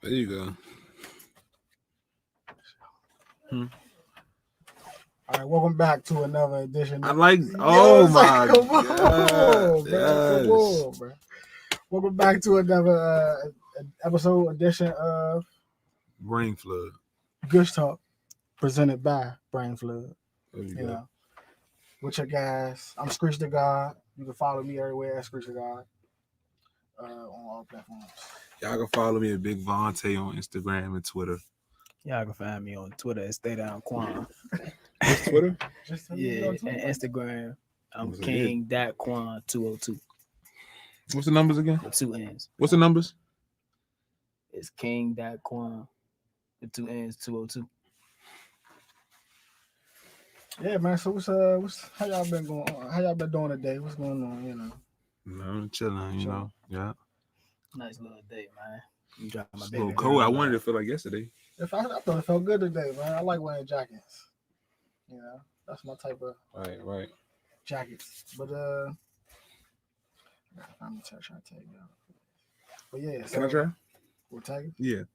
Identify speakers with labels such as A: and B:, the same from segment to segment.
A: There you go.
B: All right, welcome back to another edition.
A: I like. Oh my
B: Come
A: god!
B: on, bro.
A: Yes.
B: Come on, bro. Welcome back to another episode edition of
A: Brain flood.
B: Gush Talk, presented by Brain Flood.
A: There you
B: You
A: go.
B: know, with your guys. I'm Screech the God. You can follow me everywhere at Screech the God on all platforms.
A: Y'all can follow me at Big Vontae on Instagram and Twitter.
C: Y'all can find me on Twitter at Stay Down Quan.
A: What's Twitter?
B: Just so
C: Yeah,
B: you know,
C: and
B: too.
C: Instagram. I'm
A: What's it?
C: King.Quan202
A: What's the numbers again?
C: with 2 N's.
A: What's the numbers?
C: It's King.Quan with 2 N's 202.
B: Yeah, man. So what's how y'all been going on? How y'all been doing today? What's going on? You know.
A: No, I'm chilling. You know. Yeah.
C: Nice little day, man. I'm dropping my
A: It's a
C: baby.
A: little cold. I
C: girl
A: wanted
C: off.
A: it to feel like yesterday.
B: I thought it felt good today, man. I like wearing jackets. You know, that's my type of
A: Right.
B: jackets. But I'm trying to tell you. But yeah,
A: Can I try?
B: We'll tag it.
A: Yeah.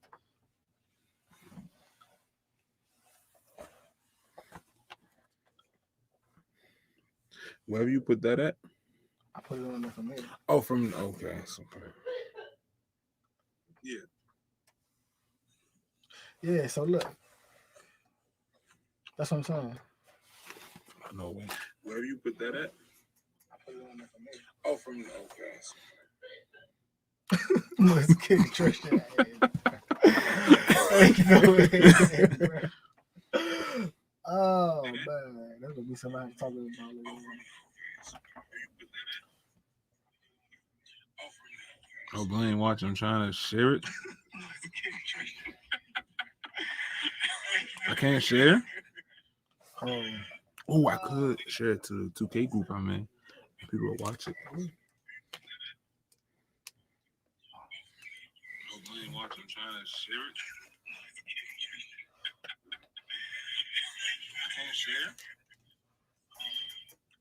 A: Wherever you put that at?
B: I put it on there for me.
A: Oh, from okay. Yeah.
B: Yeah, so look. That's what I'm saying.
A: No way. Wherever you put that at?
B: I put it on there for me.
A: Oh, from okay.
B: Let's kick Tristan. Oh man, that's gonna be somebody talking about it.
A: Oh, Blaine, watch. I'm trying to share it. I can't share. Oh, I could share it to the 2K group I'm in. People will watch it. Oh, Blaine, watch. I'm trying to share it. I can't share.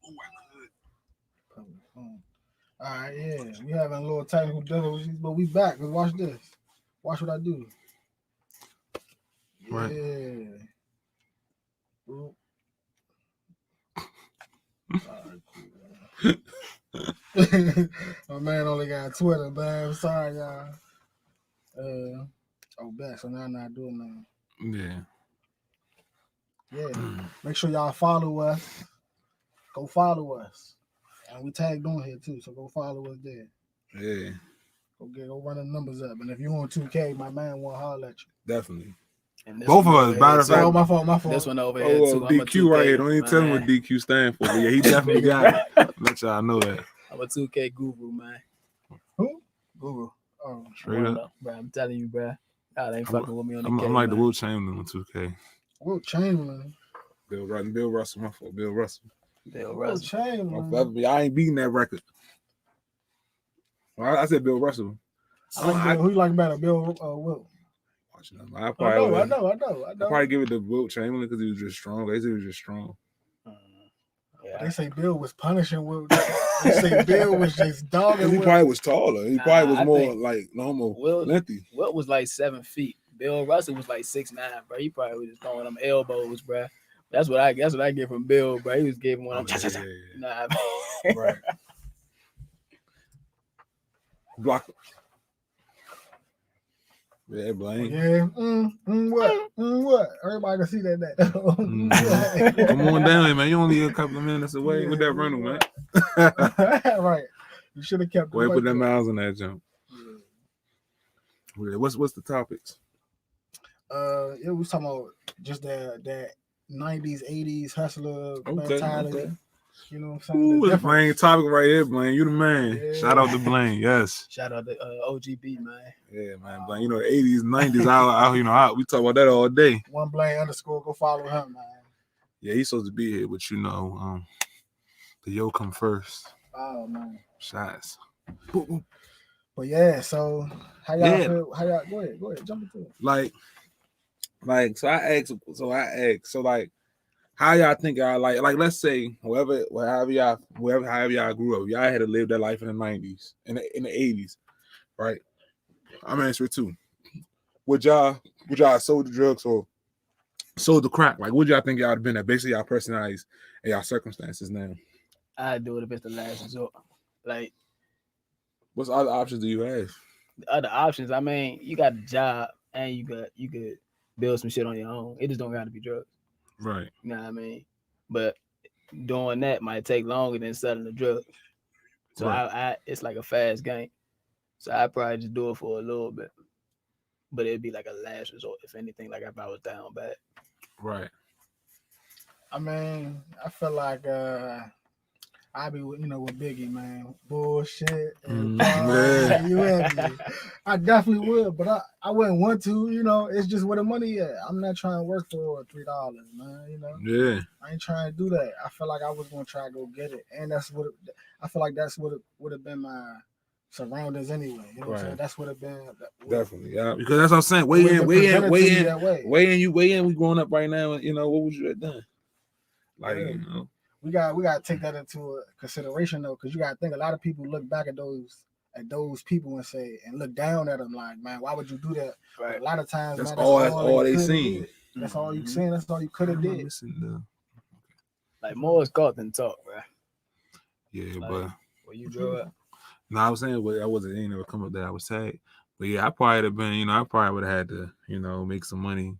A: Oh, I could.
B: All right, yeah, we having a little technical difficulties, but we back. Let's watch this. Watch what I do. Yeah.
A: Right.
B: Ooh. My man only got Twitter, man. I'm sorry, y'all. Back. So now I'm not doing nothing.
A: Yeah.
B: Yeah. Make sure y'all follow us. Go follow us. And we tagged on here too, so go follow us there.
A: Yeah.
B: Go run the numbers up. And if you want 2K, my man will holler at you.
A: Definitely.
C: And this
A: Both of
C: one
A: us,
C: over
A: matter
C: here,
A: of
C: too.
A: fact.
B: Oh, my fault.
C: This one over here,
A: Oh,
C: too. I'm a
A: DQ right
C: 2K,
A: here. Don't even tell him what
C: man.
A: DQ stand for. But yeah, he definitely got it. Let y'all know that.
C: I'm a 2K guru, man.
B: Who?
C: Guru.
B: Oh,
A: Straight up.
C: Up, bro. I'm telling you, bro. Y'all ain't fucking with me on the
A: I'm
C: K,
A: like the
C: man.
A: Will Chamberlain on 2K.
B: Will Chamberlain.
A: Bill Russell, my fault. Bill Russell.
C: Bill
B: Will
C: Russell.
B: Chamberlain.
A: I ain't beating that record. Well, I said Bill Russell.
B: Who you like better, Bill or Will?
A: Watching him.
B: I know.
A: I'd probably give it to Will Chamberlain because he was just strong. They said he was just strong.
C: Yeah.
B: They say Bill was punishing Will. They say Bill was just dogging
A: He
B: Will.
A: probably was taller. He probably was
C: I
A: more
C: think
A: like normal
C: Will-
A: lengthy.
C: Wilt was like 7 feet. Bill Russell was like 6'9", bro. He probably was just throwing them elbows, bro. That's what I get from Bill, bro. He was giving one.
A: Yeah.
C: Nah,
B: Right.
A: Block him. Yeah, Blaine.
B: Yeah. What? Everybody can see that.
A: Come on down, man. You only a couple of minutes away with that rental, man.
B: Right. You should have kept.
A: Wait, put them miles on that jump.
B: Yeah.
A: What's the topics?
B: It was talking about just that 90s, 80s hustler mentality.
A: Okay.
B: You know what I'm saying?
A: Ooh, it's Blaine topic right here, Blaine. You the man.
B: Yeah.
A: Shout out to Blaine. Yes.
C: Shout out to OGB, man.
A: Yeah, man. Blaine, you know, the 80s, 90s, we talk about that all day.
B: One Blaine _ go follow him, man.
A: Yeah, he's supposed to be here, but you know, the yo come first.
B: Oh man.
A: Shots.
B: But yeah, so how y'all feel? How y'all go ahead, jump into it.
A: Like, so I asked, how y'all think y'all like let's say however y'all grew up, y'all had to live that life in the 90s, in the 80s, right? I'm answering too. would y'all sold the drugs or sold the crack? Like, would y'all think y'all would have been at? Basically, y'all personalities and y'all circumstances now.
C: I do it if it's the last resort. Like,
A: What other options do you have?
C: the other options, I mean, you got a job and you could build some shit on your own. It just don't got to be drugs.
A: Right.
C: You know what I mean? But doing that might take longer than selling the drugs. So
A: Right.
C: I it's like a fast game. So I probably just do it for a little bit. But it'd be like a last resort, if anything, like if I was down bad.
A: Right.
B: I mean, I feel like I be with Biggie, man. Bullshit and
A: Yeah.
B: you with me. I definitely would, but I wouldn't want to, it's just where the money at. I'm not trying to work for $3, man,
A: Yeah.
B: I ain't trying to do that. I feel like I was gonna try to go get it. And I feel like that's what it would have been my surroundings anyway. You know what I'm saying? That's what it been.
A: Definitely, yeah. Because that's what I'm saying. Weigh in. We growing up right now. What would you have done? Like,
B: yeah. We got to take that into consideration though, because you got to think a lot of people look back at those people and look down at them like, man, why would you do that?
C: Right.
B: But a lot of times,
A: that's
B: man,
A: all they seen.
B: That's all you seen. That's all you could have did.
C: Like more is caught than talk, bro.
A: Yeah,
C: like,
A: but
C: where you grew up.
A: No, I was saying, I ain't never come up that I was sad. But yeah, I probably would have been, I probably would have had to, make some money.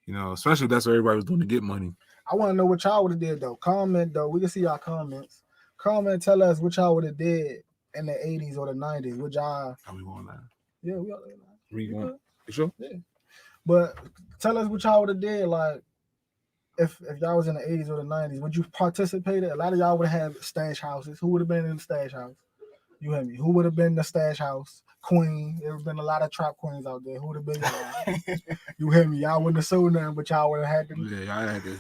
A: Especially if that's what everybody was doing to get money.
B: I want to know what y'all would have did though. Comment though. We can see y'all comments. Comment, tell us what y'all would have did in the 80s or the 90s. What y'all?
A: Are we going live?
B: Yeah, we are live.
A: We going? You sure?
B: Yeah. But tell us what y'all would have did. Like, if y'all was in the 80s or the 90s, would you participate? A lot of y'all would have stash houses. Who would have been in the stash house? You hear me? Who would have been the stash house queen? There have been a lot of trap queens out there. Who would have been y'all? You hear me? Y'all wouldn't have sold nothing, but y'all would have had to.
A: Yeah, y'all had to.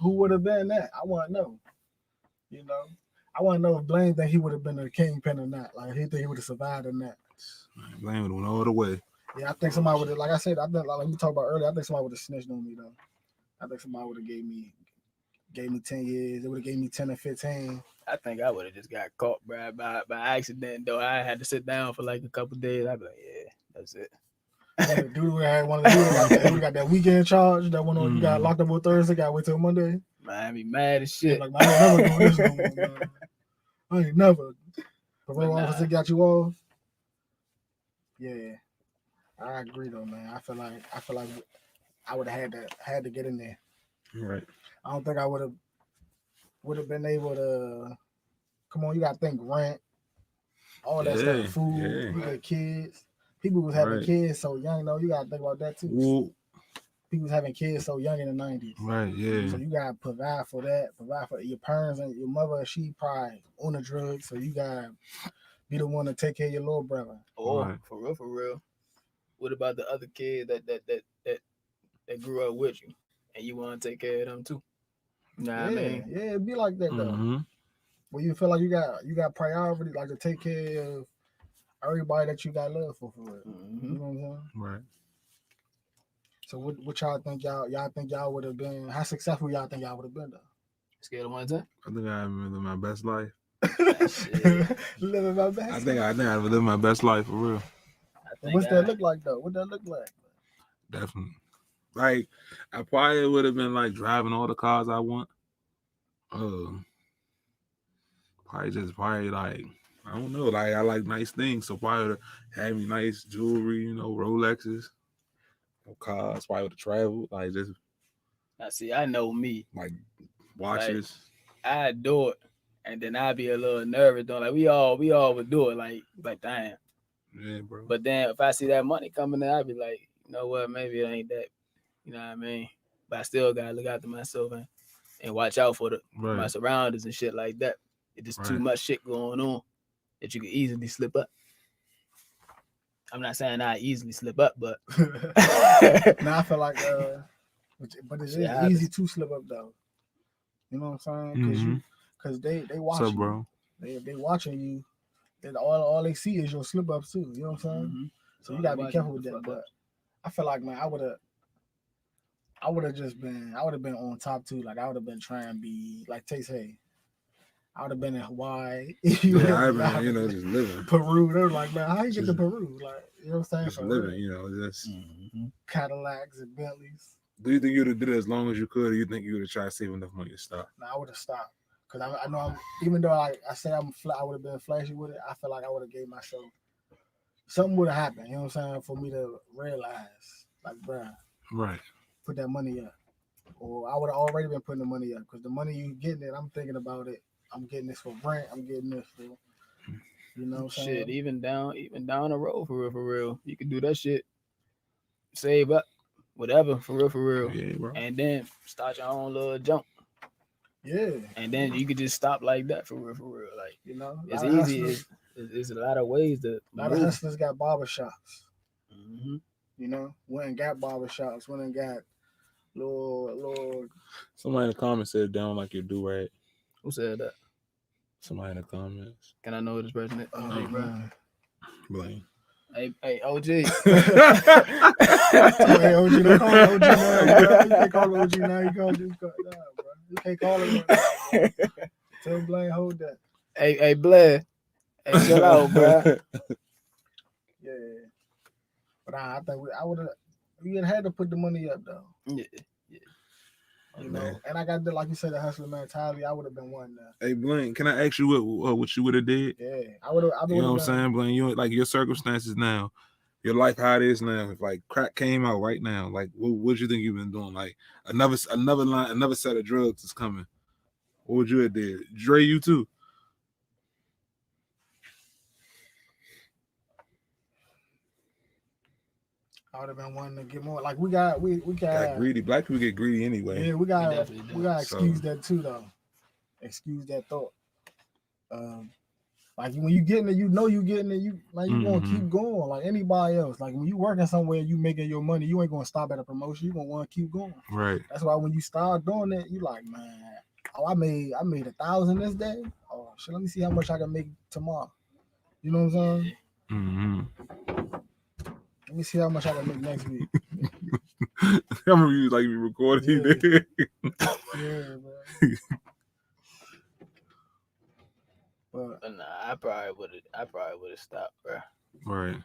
B: Who would have been that? I want to know. I want to know if Blaine think he would have been a kingpin or not. Like, he think he would have survived or not.
A: Blaine would have went all the way.
B: Yeah, I think somebody would have. Like I said, like we talked about earlier. I think somebody would have snitched on me though. I think somebody would have gave me 10 years. They would have gave me 10 or 15.
C: I think I would have just got caught, bro, by accident, though. I had to sit down for like a couple days. I'd be like, yeah, that's it.
B: Yeah, dude would have had one of the we got that weekend charge. That one on you got locked up on Thursday. Got to wait till Monday.
C: Man, I be mad as shit.
B: Like, man, I ain't never doing this no more, man. I ain't never. Parole officer got you off. Yeah, I agree though, man. I feel like I would have had to get in there.
A: Right.
B: I don't think I would have been able to. Come on, you got to think rent, all that stuff, food. You got kids. People was having kids so young, though. You got to think about that too.
A: Ooh.
B: People was having kids so young in the 90s.
A: Right. Yeah.
B: So you got to provide for that. Provide for your parents and your mother. She probably on the drugs, so you got to be the one to take care of your little brother.
C: Oh, right. For real. What about the other kid that grew up with you, and you want to take care of them too? Nah, man.
B: Yeah, it'd be like that though.
A: Mm-hmm.
B: Where you feel like you got priority, like to take care of everybody that you got love for real.
C: Mm-hmm.
B: You know what I'm saying?
A: Right.
B: So what y'all think y'all would have been? How successful y'all think y'all would have been though?
C: Scale of 1 to 10?
A: I think I lived my best life.
B: Living my best.
A: I think I lived my best life for real.
B: What's that look like though? What that look like?
A: Definitely. Like, I probably would have been like driving all the cars I want. Probably like, I don't know, like I like nice things, so probably would have had me nice jewelry, Rolexes, cars, probably would have traveled, like just.
C: I see. I know me.
A: Like watches.
C: Like, I do it, and then I'd be a little nervous though. Like we all would do it. Like damn.
A: Yeah, bro.
C: But then if I see that money coming in, I'd be like, you know what? Maybe it ain't that. You know what I mean? But I still gotta look after myself and watch out for my surroundings and shit like that. It's just too much shit going on that you can easily slip up. I'm not saying I easily slip up, but
B: now I feel like but it's easy to slip up though. You know what I'm saying? Because they watching.
A: What's up, bro?
B: They watching you. And all they see is your slip ups too. You know what I'm saying? Mm-hmm. So you gotta be careful with that. But I feel like, man, I would have been on top too. Like I would have been trying to be like Tay. I would have been in Hawaii.
A: I been, just living.
B: Peru. They were like, man, how you get to Peru? Like, You know what I'm saying?
A: Just
B: For
A: living,
B: real.
A: you know, just
B: Cadillacs and Bentleys.
A: Do you think you'd have did it as long as you could, or you think you would have tried to save enough money to stop?
B: No, I would have stopped. Cause I know even though I say I would have been flashy with it, I feel like I would have gave myself something would have happened, you know what I'm saying, for me to realize, like, bruh,
A: Right.
B: put that money up. Or I would have already been putting the money up, because the money you getting it, I'm thinking about it. I'm getting this for rent. I'm getting this for, you know what I'm saying?
C: Shit, even down the road, for real. You can do that shit. Save up, whatever, for real.
A: Yeah, bro.
C: And then start your own little jump.
B: Yeah.
C: And then you could just stop like that, for real. Like,
B: You know,
C: it's easy. It's a lot of ways to
B: a lot of hustlers got barbershops.
C: Mm-hmm.
B: You know, went and got barbershops, went and got little.
A: Somebody in the comments said they don't like your do-rag.
C: Who said that?
A: Somebody in the comments.
C: Can I know who this person is?
B: Hey, bro.
A: Blaine.
C: Hey, OG.
B: Hey, OG, don't call it OG now, bro. You can't call it OG now. You call it nah, bro. You can't call it now, bro. Tell Blaine, hold that.
C: Hey, Blair. Hey, chill out, bro.
B: Yeah. But I think I would have. We had to put the money up though.
C: Yeah.
B: You know, and I got the, like you said, the hustler mentality. I would have been one there.
A: Hey, Blaine, can I ask you what you would have did?
B: Yeah, I would have.
A: You know what I'm saying, Blaine? You like your circumstances now, your life how it is now. If like crack came out right now, like what you think you've been doing? Like another set of drugs is coming. What would you have did? Dre, you too.
B: I would have been wanting to get more. Like we got
A: greedy. Black people get greedy anyway.
B: Yeah, we got excuse
A: So.
B: that too though. Excuse that thought. Like when you getting it, you know you getting it. You gonna keep going like anybody else. Like when you working somewhere, you making your money. You ain't gonna stop at a promotion. You gonna want to keep going.
A: Right.
B: That's why when you start doing it, you like, man, oh, I made 1,000 this day. Oh shit, let me see how much I can make tomorrow. You know what I'm saying?
A: Mm-hmm.
B: Let me see how much I can make next week.
A: I remember you like you recording.
B: Yeah, bro.
C: But nah, I probably would have stopped, bro.
A: Right.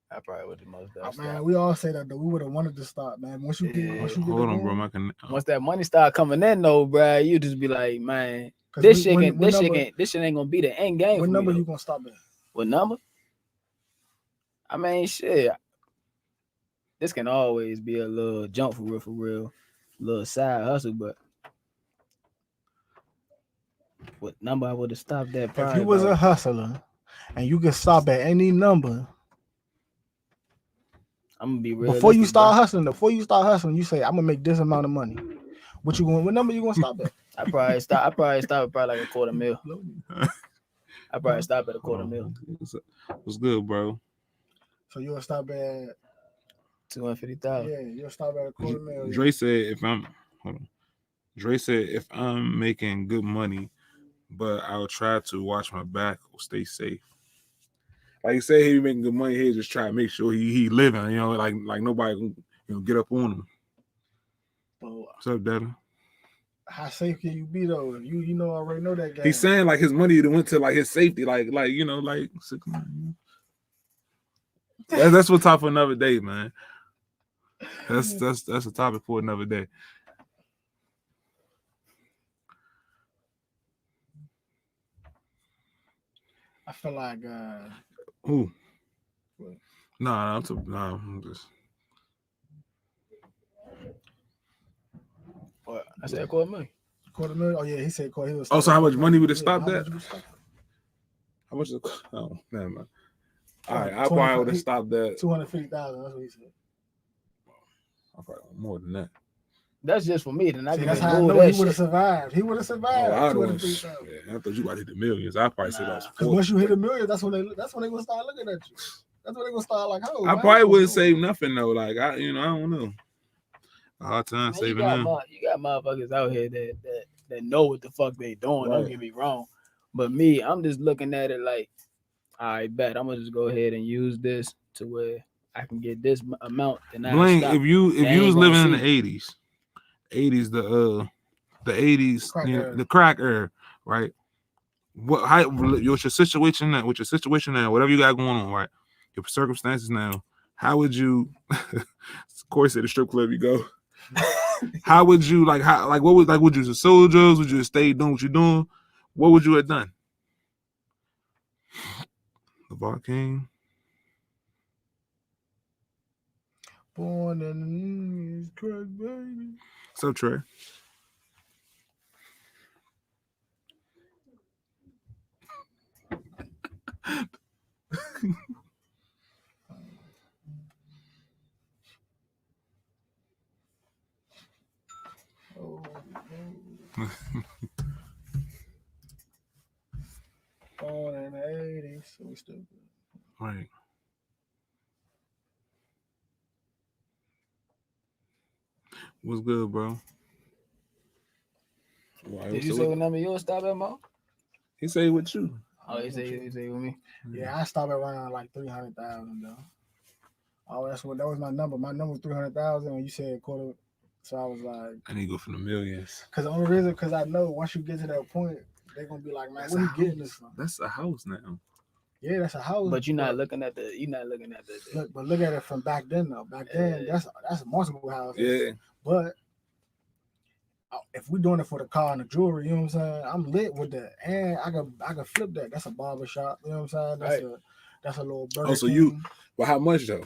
C: I probably would have most
B: Man,
C: stopped.
B: we all say that though. We would have wanted to stop, man. Once you get
A: hold on, bro.
C: Once that money start coming in, though, bro, you just be like, man, this shit ain't gonna be the end game.
B: What
C: for
B: number
C: me,
B: you gonna stop at?
C: What number? I mean, shit. This can always be a little jump for real, little side hustle, but what number I would have stopped that?
B: If you was a hustler and you could stop at any number,
C: I'm gonna be real.
B: Before you start hustling, you say I'm gonna make this amount of money. What number you gonna stop at?
C: I probably stop at probably like $250,000. I probably stop at $250,000.
A: What's good, bro?
B: So you'll stop at
C: 250,000.
B: Yeah, you'll stop at $250,000.
A: Dre said if I'm making good money, but I'll try to watch my back or stay safe. Like you say, he making good money. He just try to make sure he living. You know, like nobody can get up on him. What's up, Devin?
B: How safe can you be though? You know already know that guy.
A: He's saying like his money went to like his safety, like you know, like 6 months. That's what topic for another day, man. That's a topic for another day.
B: I feel like
A: who? Nah, I'm just.
C: What? I said $250,000.
B: $250,000? Oh yeah, he said he was.
A: Oh, so how much money would have stopped that? How much? Oh, never mind. All right, I probably would have stopped that.
B: 250,000. That's what he said.
A: I probably want more than that.
C: That's just for me. Then
B: that's how I know he would have survived. He would have survived.
A: I thought you about to hit the millions. I probably said that.
B: Because once you hit a million, that's when they gonna start looking at you. That's when they gonna start like, oh.
A: I probably wouldn't save nothing though. Like I don't know. A hard time saving them.
C: You got motherfuckers out here that know what the fuck they doing. Right. Don't get me wrong, but me, I'm just looking at it like, I bet I'm gonna just go ahead and use this to where I can get this amount. And
A: Blaine, if you was living in the 80s, the 80s, the crack era, right? What's your situation now? Whatever you got going on, right? your circumstances now, how would you? Corey said the strip club you go. How would you what would you sell drugs? Would you have stayed doing what you're doing? What would you have done? LeVar King.
B: Born in the crack, baby.
A: What's up, Trey?
B: Born in the 80s, so we still good.
A: Right. What's good, bro?
C: Did you say what number you'll stop at, Mo?
A: He say with you.
C: Oh, he say with me.
B: Yeah, I stopped around like 300,000 though. Oh, that was my number. My number was 300,000 when you said quarter. So I was like,
A: I need to go for the millions.
B: Because the only reason, because I know once you get to that point, they're gonna be like, man, where you getting this from?
A: That's a house now.
B: Yeah, that's a house.
C: But you're not looking at the.
B: Look at it from back then though. Back then, that's a multiple house.
A: Yeah.
B: But if we're doing it for the car and the jewelry, you know what I'm saying? I'm lit with that, and I can flip that. That's a barber shop. You know what I'm saying? That's a little Burger King.
A: Well, how much though?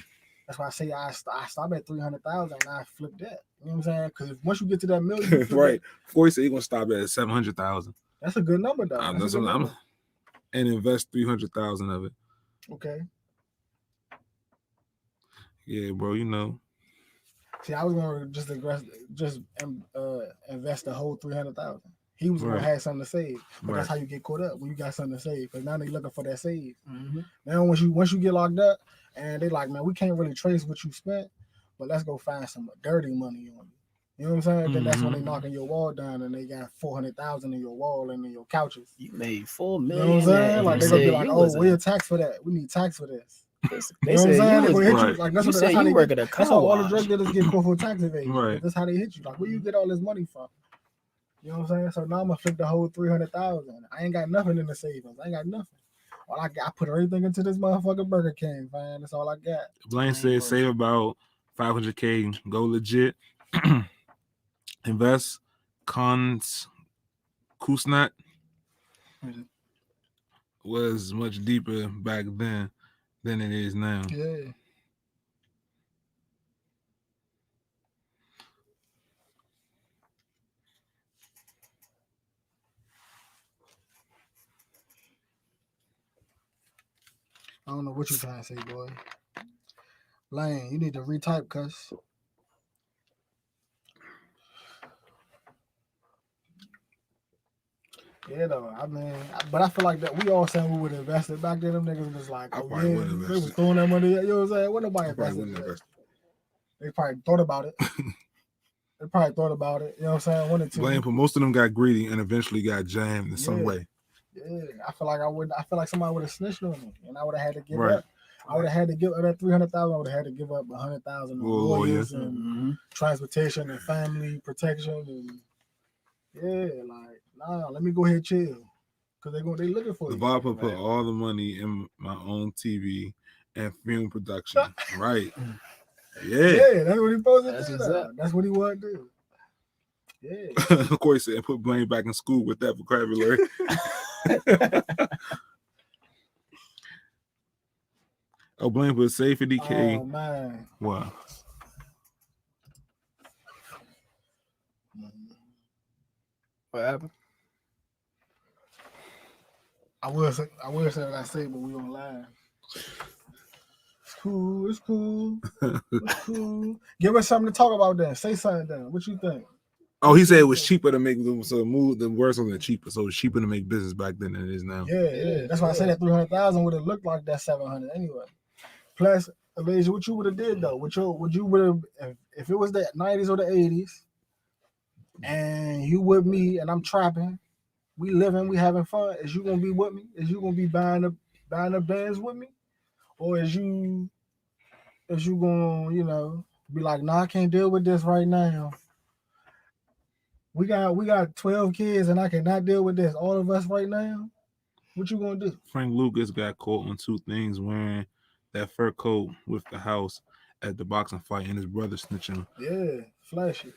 B: That's why I say I stop at 300,000 and I flip that. You know what I'm saying? Because once you get to that million,
A: right. Corey said he's gonna stop at 700,000.
B: That's a good number though.
A: And invest 300,000 of it.
B: Okay.
A: Yeah, bro. You know.
B: See, I was gonna just invest the whole 300,000. He was gonna have something to save, but that's how you get caught up when you got something to save. Because now they looking for that save. Mm-hmm. Now once you get locked up, and they like, man, we can't really trace what you spent, but let's go find some dirty money on you. You know what I'm saying? Mm-hmm. Then that's when they knocking your wall down and they got 400,000 in your wall and in your couches.
C: You made $4 million.
B: You know what I'm saying? Like they gonna be like, oh, we're tax for that. We need tax for this.
C: They said you was
B: right. Like that's how you work at a car. That's how all the drug dealers get caught for tax evasion.
A: Right.
B: That's how they hit you. Like, where you get all this money from? You know what I'm saying? So now I'm gonna flip the whole 300,000. I ain't got nothing in the savings. I ain't got nothing. All I put everything into this motherfucking Burger King, man. That's all I got.
A: Blaine said save about 500K. Go legit. Invest. Kusnat was much deeper back then than it is now.
B: Yeah. I don't know what you're trying to say, boy. Lane, you need to retype, cuz. Yeah, though. I mean, but I feel like that we all saying we would have invested back then. Them niggas was like, oh, yeah, they was throwing that money. You know what I'm saying? What nobody invested? They probably thought about it. You know what I'm saying? One or two.
A: Blame, but most of them got greedy and eventually got jammed in some way.
B: Yeah, I feel like somebody would have snitched on me, and I would have had to give up. I would have had to give up that 300,000. I would have had to give up 100,000 on lawyers and transportation and family protection and nah, let me go ahead and chill because they looking for you.
A: The Bob put all the money in my own TV and film production. Right.
B: Yeah, that's what he supposed to do. That's what he wanted to do. Yeah.
A: Of course, he said put Blaine back in school with that vocabulary. Oh, Blaine put save 50K.
B: Oh man.
A: Wow.
C: What happened?
B: I will say what I say, but we on live. It's cool. Give us something to talk about then. Say something then. What you think?
A: Oh, he said it was cheaper to make the words wasn't cheaper, so it's cheaper to make business back then than it is now.
B: Yeah. That's why I said that 300,000 would have looked like that 700 anyway. Plus, Elijah, what you would have did though? Would you would have if it was the 90s or the 80s, and you with me and I'm trapping, we living, we having fun. Is you gonna be with me? Is you gonna be buying the bands with me, or is you gonna be like, nah, I can't deal with this right now. We got 12 kids and I cannot deal with this. All of us right now. What you gonna do?
A: Frank Lucas got caught on two things wearing that fur coat with the house at the boxing fight and his brother snitching.
B: Yeah, flashy.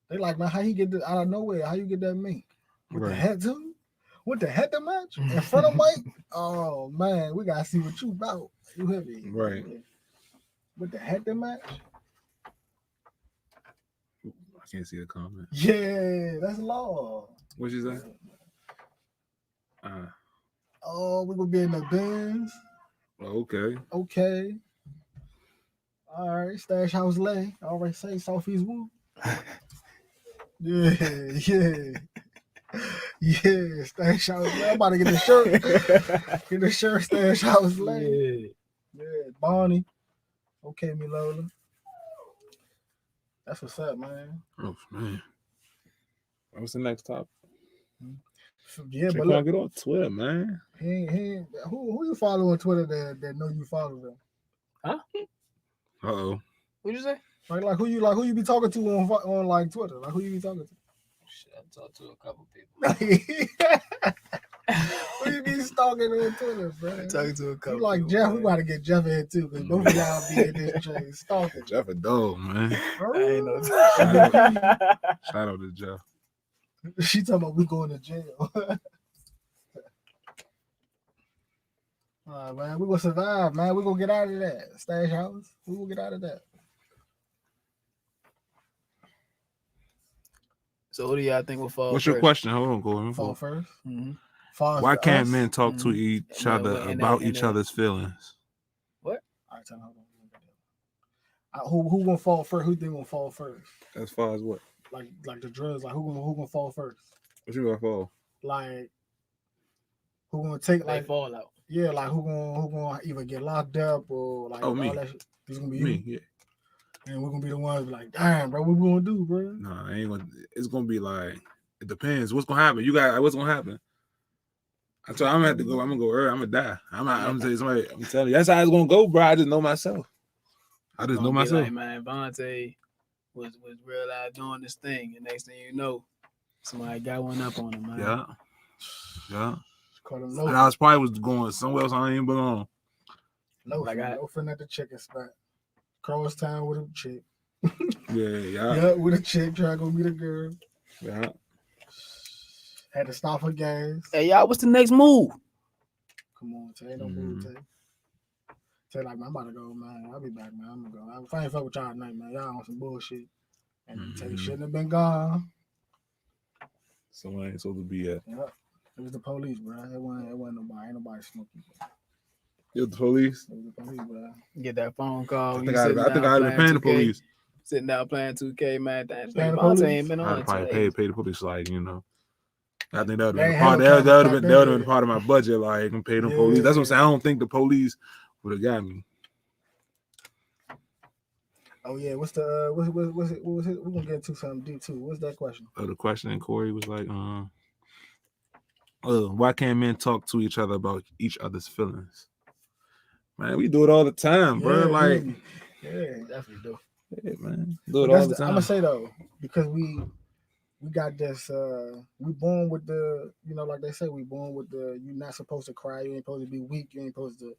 B: They like, man, how you get this out of nowhere? How you get that mink? With the hat too? With the hat to match? In front of Mike? Oh man, we gotta see what you about. You hear me?
A: Right.
B: With the hat to match?
A: I can't see the comment.
B: Yeah, that's law.
A: What you say?
B: Oh, we gonna be in the Benz.
A: Okay.
B: Okay. All right, Stash House Lay. All right, say Southeast Woo. Yeah. Yeah, Stash House Lay. I'm about to get the shirt. Get the shirt, Stash House Lay. Yeah, Bonnie. Okay, me Lola. That's what's up, man.
A: Oh man. What's the next topic?
B: Yeah,
A: but
B: look,
A: get on Twitter, man.
B: Who you follow on Twitter that know you follow them?
C: Huh?
A: Uh-oh.
C: What'd you say?
B: Like who you be talking to on like Twitter? Like who you be talking to?
C: Shit, I talked to a couple people.
B: Who you be stalking on Twitter, bro?
C: Talking to a couple.
B: You like
C: people,
B: Jeff?
C: man.
B: We gotta get Jeff in too, because both of y'all be in this chain stalking.
A: Jeff a dog, man.
C: I ain't no
A: Shout out to Jeff.
B: She talking about we going to jail. All right, man. We gonna survive, man. We gonna get out of that Stash House. We gonna get out of that.
C: So what do y'all think will fall
A: What's
C: first?
A: your question? Hold on, go
B: Fall first.
C: Mm-hmm.
A: Why can't men talk to each
C: And
A: other
C: then-
A: about
C: and
A: each
C: then-
A: other's feelings?
C: What?
B: All right, tell me, hold on. Who gonna fall first? Who think gonna fall first?
A: As far as what?
B: Like the drugs. Like who gonna fall first?
A: What you gonna fall?
B: Like who gonna take
C: Like
B: like
C: fall out.
B: yeah, like who gonna either get locked up or like
A: me.
B: all that shit. It's gonna be
A: Me,
B: you.
A: yeah.
B: And we're gonna be the ones like, damn, bro, what we gonna do, bro?
A: No, I ain't gonna. It's gonna be like it depends. What's gonna happen? You got what's gonna happen? I'm gonna have to go. I'm gonna go early. I'm gonna die. I'm telling you, that's how it's gonna go, bro. I just know myself. I just know myself.
C: Like, man, Vontae was real out doing this thing, and next thing you know, somebody got one up on him, man.
A: Yeah.
B: Call him
A: And I was probably going somewhere else I ain't belong.
B: Loafing at the chicken spot. Cross town with a chick.
A: Yeah.
B: Yeah, with a chick trying to go meet a girl.
A: Yeah.
B: Had to stop for gas.
C: Hey, y'all, what's the next move?
B: Come on, Tay. Don't move, Tay. Tay like, man, I'm about to go, man. I'll be back, man. I'm gonna go. If I ain't fuck with y'all tonight, man, y'all on some bullshit. And Tay shouldn't have been gone.
A: Somebody ain't supposed to be at.
B: Yep. It was the police, bro. It wasn't nobody. Ain't nobody smoking.
A: It was the police.
B: It was the police, bro.
C: Get that phone call.
A: I think I'd have been paying the police.
C: Sitting down playing 2K, man.
B: Paying the police?
C: Ain't been on
A: I'd probably pay the police, like, you know. I think that would
B: They
A: have
B: ain't
A: been part of my budget, like, and pay the police. That's what I'm saying. I don't think the police would have got me.
B: Oh yeah, what's the what was it? We're gonna get into something deep too. What's that question?
A: The question in Corey was like, why can't men talk to each other about each other's feelings? Man, we do it all the time, bro. Like,
B: yeah, definitely do.
A: Yeah, man, do it all the time.
B: I'm gonna say though, because we got this. We born with the, you know, like they say, we born with the. You're not supposed to cry. You ain't supposed to be weak. You ain't supposed to.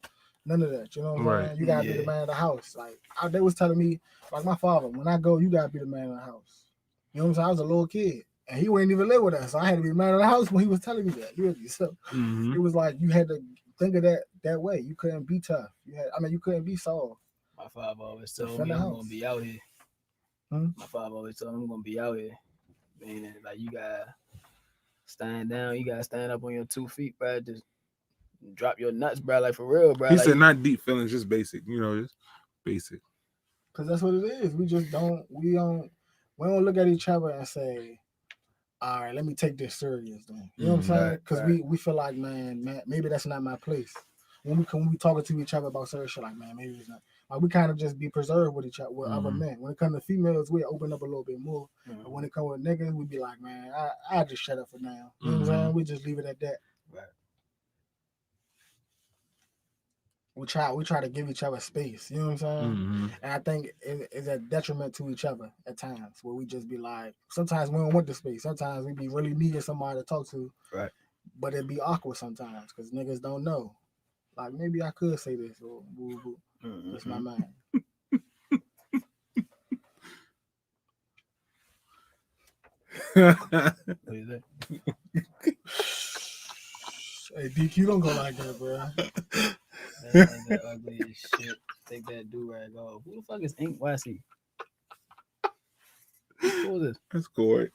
B: None of that. You know what I'm saying? You gotta be the man of the house. Like they was telling me, like my father, when I go, you gotta be the man of the house. You know what I'm saying? I was a little kid, and he wouldn't even live with us. So I had to be the man of the house when he was telling me that. Really. So it was like you had to think of that way. You couldn't be tough. You couldn't be soft.
C: My father always told me I'm gonna be out here. My father always told me I'm gonna be out here. Meaning, like, you gotta stand down. You gotta stand up on your 2 feet, bro. Just drop your nuts, bro. Like, for real, bro.
A: He
C: like,
A: said not deep feelings, just basic. You know, just basic.
B: Because that's what it is. We just don't. We don't look at each other and say, all right, let me take this serious then. You know what I'm saying? Because we feel like, man, maybe that's not my place. When we talking to each other about certain shit, like, man, maybe it's not. Like, we kind of just be preserved with each other, with other men. When it comes to females, we open up a little bit more. But when it comes with niggas, we be like, man, I just shut up for now. You know what I'm saying? We just leave it at that.
C: Right.
B: We try to give each other space. You know what I'm saying? And I think it's a detriment to each other at times, where we just be like, sometimes we don't want the space. Sometimes we be really needing somebody to talk to.
C: Right.
B: But it be awkward sometimes because niggas don't know. like maybe I could say this or boo boo. That's my mind.
C: What is that?
B: Hey, DQ, don't go like that, bro.
C: That ugly as shit. Take that do-rag off. Who the fuck is Ink YC? Who is this?
A: That's Corey.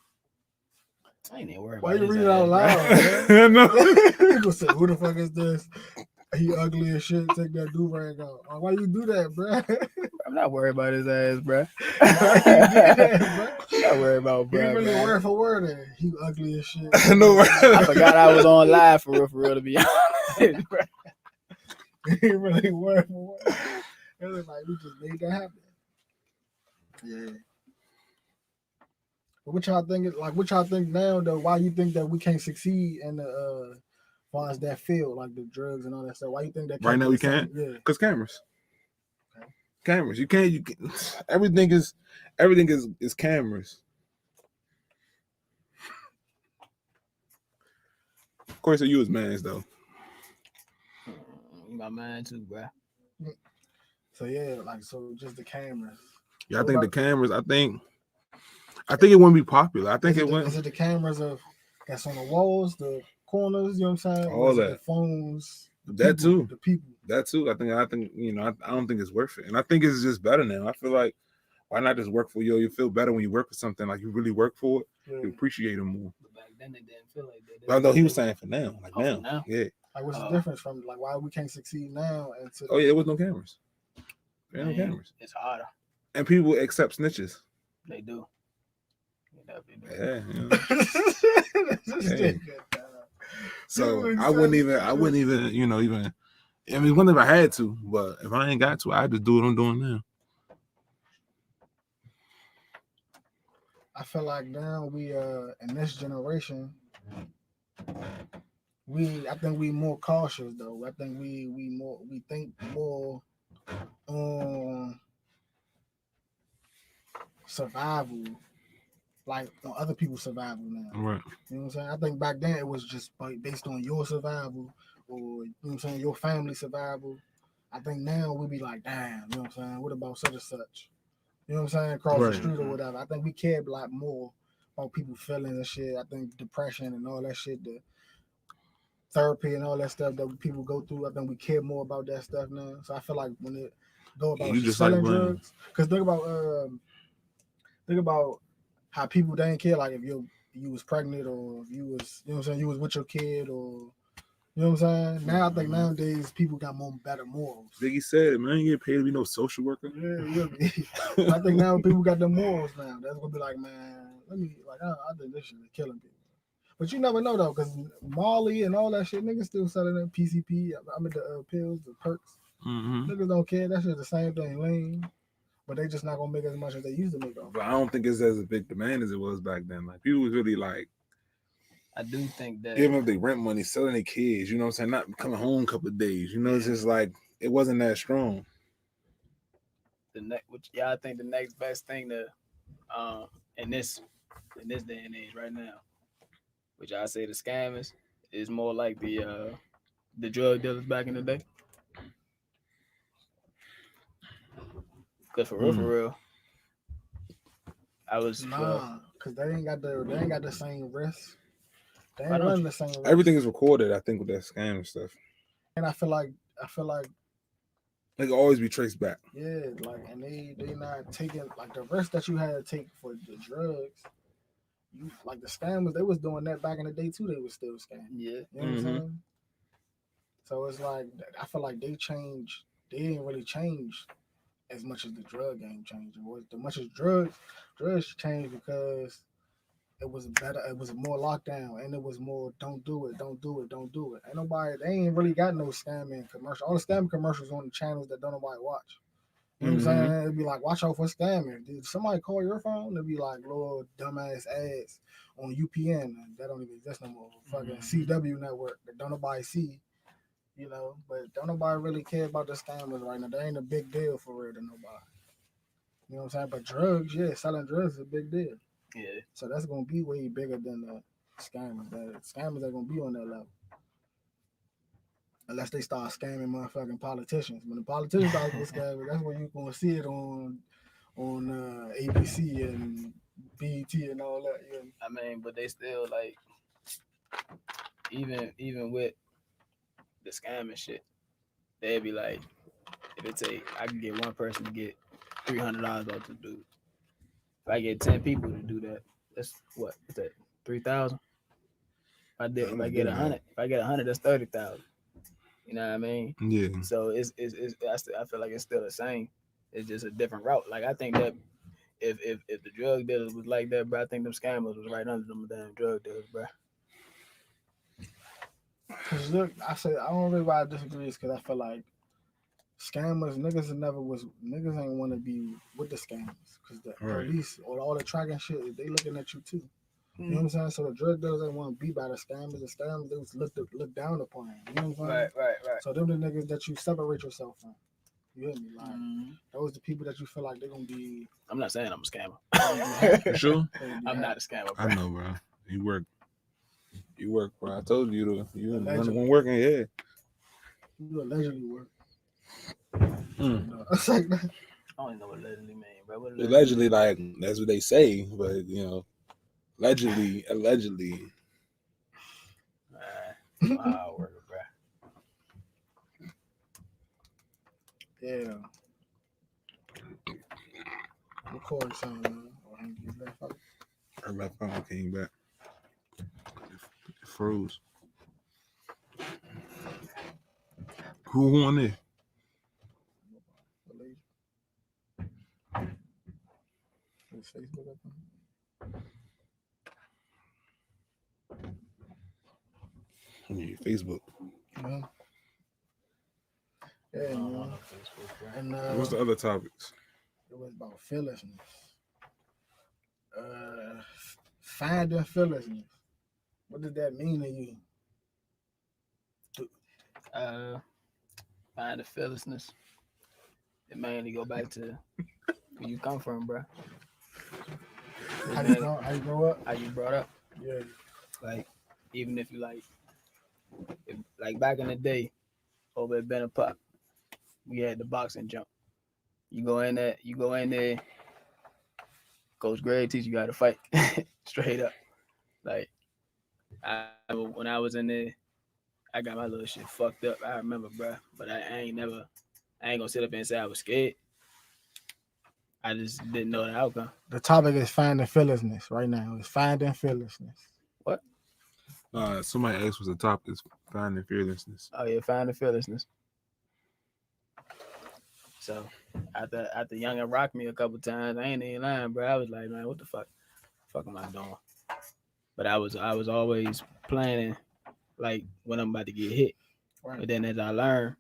C: I ain't even worried
B: Why
C: about
B: you
C: his
B: read it out
C: ass,
B: loud,
A: I know.
B: bro? People say, who the fuck is this? He ugly as shit. Take that do-rag off. Like, why you do that, bro?
C: I'm not worried about his ass, bro.
B: Why you do that, bro?
C: I'm not worried about
B: He
C: bro.
B: really
C: Man.
B: word for word there. He ugly as shit.
A: I know.
C: I forgot I was on live for real, to be honest, bro.
B: He really word for word. It was like we just made that happen. Yeah. But what y'all think? What y'all think now? Though, why you think that we can't succeed in the as far as that field, like the drugs and all that stuff? Why you think that?
A: Right now we can't.
B: Yeah.
A: Because cameras.
B: Okay.
A: Cameras. You can't. Everything is cameras. Of course, you as mans though.
C: My man too, bro.
B: So yeah, so just the cameras.
A: Yeah, I think the cameras. I think it wouldn't be popular. I think it wouldn't.
B: Is it the cameras that's on the walls, the corners? You know what I'm saying?
A: All that.
B: The phones.
A: That too.
B: The people.
A: That too. I think I don't think it's worth it, and I think it's just better now. I feel like why not just work for you? You feel better when you work for something like you really work for it. Yeah. You appreciate it more.
C: But back then it didn't feel like that.
A: But no, he was saying for now, like now.
C: Now.
A: Yeah.
B: Like what's the difference from like why we can't succeed now and to
A: yeah, there was no cameras. There no cameras.
C: It's harder.
A: And people accept snitches.
C: They do.
A: Yeah.
B: Yeah.
A: So I wouldn't even, I mean, one if I had to, but if I ain't got to, I just do what I'm doing now.
B: I feel like now we in this generation, I think we more cautious though. I think we think more on survival, like on other people's survival now.
A: Right.
B: You know what I'm saying? I think back then it was just based on your survival or you know what I'm saying, your family survival. I think now we be like, damn, you know what I'm saying? What about such and such? You know what I'm saying? Across the street or whatever. I think we care a lot more about people's feelings and shit. I think depression and all that shit, the therapy and all that stuff that people go through, I think we care more about that stuff now. So I feel like when it go about just selling drugs, because think about how people didn't care like if you was pregnant or if you was, you know what I'm saying, you was with your kid or you know what I'm saying? Now I think nowadays people got better morals.
A: Biggie said it, man. You get paid to be no social worker.
B: Yeah. I think now people got the morals now. That's gonna be like, man, let me I think this shit is killing people. But you never know though, because Molly and all that shit, niggas still selling them PCP. I mean the pills, the perks.
A: Mm-hmm.
B: Niggas don't care. That shit's the same thing, lean. But they just not gonna make as much as they used to make off.
A: But I don't think it's as a big demand as it was back then. Like people was really like,
C: I do think that
A: giving up their rent money, selling their kids, you know what I'm saying? Not coming home a couple of days. You know, it's just like it wasn't that strong.
C: I think the next best thing to in this day and age right now, which I say the scammers, is more like the drug dealers back in the day. Cause for real, I was
B: because they ain't got the same risk. They ain't running the same risk.
A: Everything is recorded, I think, with that scam and stuff.
B: And I feel like
A: they can always be traced back.
B: Yeah, like and they not taking like the risk that you had to take for the drugs. You like the scammers, they was doing that back in the day too. They was still scamming.
C: Yeah,
B: you know what I'm saying. So it's like I feel like they changed. They didn't really change as much as the drug game changed. As much as drugs changed because it was better. It was more lockdown, and it was more don't do it. Ain't nobody. They ain't really got no scamming commercial. All the scamming commercials on the channels that don't nobody watch. You know what I'm saying? It'd be like, watch out for scamming. Did somebody call your phone? It'd be like little dumbass ads on UPN. That don't even exist no more. Fucking CW network that don't nobody see. You know, but don't nobody really care about the scammers right now. That ain't a big deal for real to nobody. You know what I'm saying? But drugs, selling drugs is a big deal.
C: Yeah.
B: So that's gonna be way bigger than the scammers. The scammers are gonna be on that level. unless they start scamming motherfucking politicians. When the politicians start scamming, that's when you gonna see it on ABC and BET and all that. You know?
C: I mean, but they still like even with the scamming shit, they'd be like, if it take I can get one person to get $300 off the dude. If I get 10 people to do that, that's what? What's that? 3,000. If I get 100, that's 30,000. You know what I mean?
A: Yeah.
C: So I feel like it's still the same. It's just a different route. Like I think that if the drug dealers was like that, bro, I think them scammers was right under them damn drug dealers, bro.
B: Cause look, I don't really why I disagree is because I feel like scammers, niggas ain't want to be with the scammers because the police or all the tracking shit, they looking at you too. You know what I'm saying? So the drug dealers ain't want to be by the scammers. The scammers, they was look down upon. You know what I'm saying?
C: Right.
B: So them the niggas that you separate yourself from. You hear me? Like those the people that you feel like they're gonna be.
C: I'm not saying I'm a scammer.
A: You sure?
C: I'm not a scammer, bro.
A: I know, bro. You work, bro. I told you when working, yeah.
B: You allegedly work.
A: No,
B: it's like that.
C: I don't know what allegedly mean, bro.
A: Allegedly, like that's what they say, but allegedly.
C: Wow, work, bro.
B: Yeah. Record something, man.
A: Her left phone came back. It froze. Who won it?
B: Is Facebook up
A: Yeah, Facebook.
B: Yeah, man. And
A: what's the other topics?
B: It was about fearlessness. Finding fearlessness. What does that mean to you?
C: Finding fearlessness. It mainly go back to where you come from, bro.
B: How you grow up?
C: How you brought up?
B: Yeah.
C: Like, even if you like back in the day, over at Ben and Pop, we had the boxing jump. You go in there, Coach Gray teach you how to fight. Straight up. Like, when I was in there, I got my little shit fucked up. I remember, bro. But I ain't gonna sit up and say I was scared. I just didn't know the outcome.
B: The topic is finding fearlessness right now. It's finding fearlessness.
C: What?
A: Somebody asked what the topic is finding fearlessness.
C: Oh yeah, finding fearlessness. So after Youngin rocked me a couple times, I ain't even lying, bro. I was like, man, what the fuck am I doing? But I was always planning like when I'm about to get hit. Right. But then as I learned.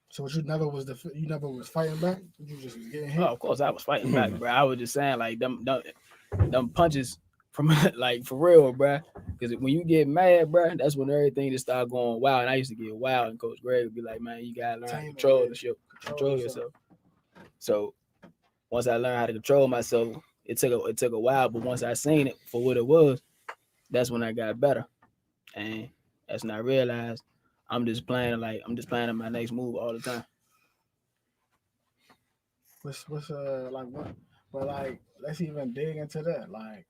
B: So you never was fighting back? You just was getting hit?
C: Oh, of course I was fighting back, bro. I was just saying like them punches from like for real, bro. Because when you get mad, bro, that's when everything just start going wild. And I used to get wild, and Coach Greg would be like, man, you gotta learn how to control yourself. So once I learned how to control myself, it took a while, but once I seen it for what it was, that's when I got better. And that's when I realized I'm just planning my next move all the time.
B: What's like what? But like, let's even dig into that. Like,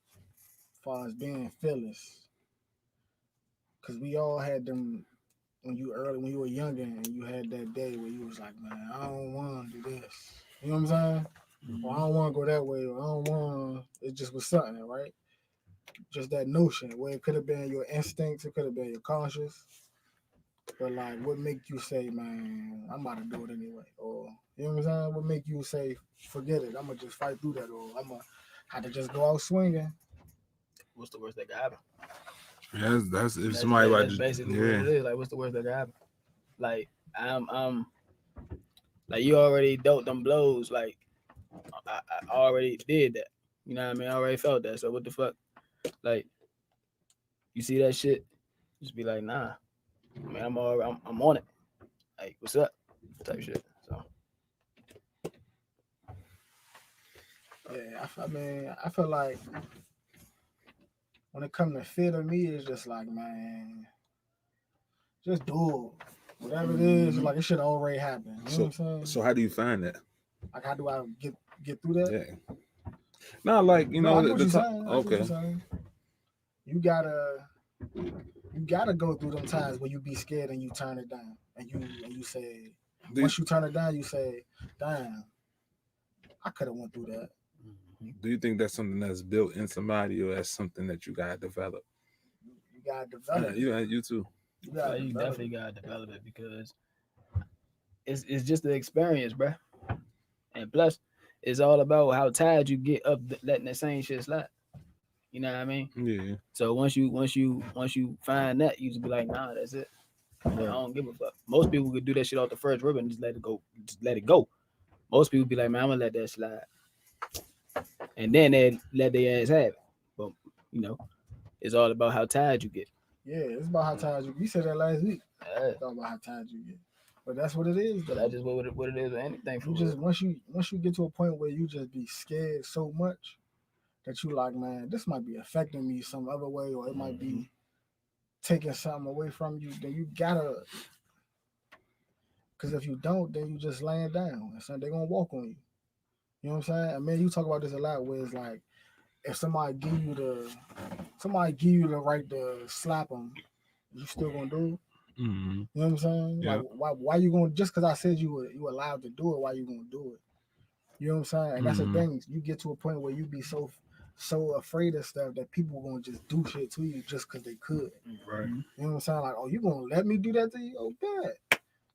B: as far as being fearless, because we all had them when you were younger, and you had that day where you was like, man, I don't want to do this. You know what I'm saying? Mm-hmm. Or I don't want to go that way. Or I don't want. It just was something, right? Just that notion where it could have been your instincts, it could have been your conscious. But like, what make you say, man, I'm about to do it anyway? Or, you know what I'm saying? What make you say, forget it, I'm going to just fight through that? Or I'm going to have to just go out swinging?
C: What's the worst that could happen?
A: Yeah, that's if somebody
C: that's basically what it is. Like, what's the worst that could happen? Like, I'm like, you already dealt them blows. Like, I already did that. You know what I mean? I already felt that. So what the fuck? Like, you see that shit? Just be like, nah. I mean, I'm on it. Like, what's up? Type shit. So.
B: Yeah, I feel like when it comes to fear to me, it's just like, man, Just do it. Whatever it is, like it should already happen. You know what I'm saying?
A: So how do you find that?
B: Like how do I get through that?
A: Yeah. Not like you
B: No,
A: know
B: I get what
A: the
B: you're
A: time.
B: saying. I get what
A: Okay.
B: you're saying. You gotta go through them times where you be scared and you turn it down. And you say once you turn it down, you say, damn, I could have went through that.
A: Do you think that's something that's built in somebody, or that's something that you gotta develop?
B: You gotta develop it.
A: You too.
C: You definitely gotta develop it because it's just the experience, bro. And plus, it's all about how tired you get of letting that same shit slide. You know what I mean?
A: Yeah.
C: So once you find that, you just be like, nah, that's it. I don't give a fuck. Most people could do that shit off the first rib and just let it go. Just let it go. Most people be like, man, I'm gonna let that slide. And then they let their ass have it. But you know, it's all about how tired you get.
B: Yeah, it's about how tired you get. You said that last week. It's all about how tired you get. But that's what it is.
C: But that's just what it is with anything.
B: You just once you get to a point where you just be scared so much that you like, man, this might be affecting me some other way, or it might be taking something away from you. Then you gotta, because if you don't, then you just laying down, and so they're gonna walk on you. You know what I'm saying? And man, you talk about this a lot, where it's like, if somebody give you the right to slap them, you still gonna do it.
A: Mm-hmm.
B: You know what I'm saying?
A: Yeah.
B: Like, why you gonna, just because I said you allowed to do it, why you gonna do it? You know what I'm saying? And that's the thing. You get to a point where you be so afraid of stuff that people gonna just do shit to you just because they could.
A: Right.
B: You know what I'm saying? Like, oh, you gonna let me do that to you? Oh, bad.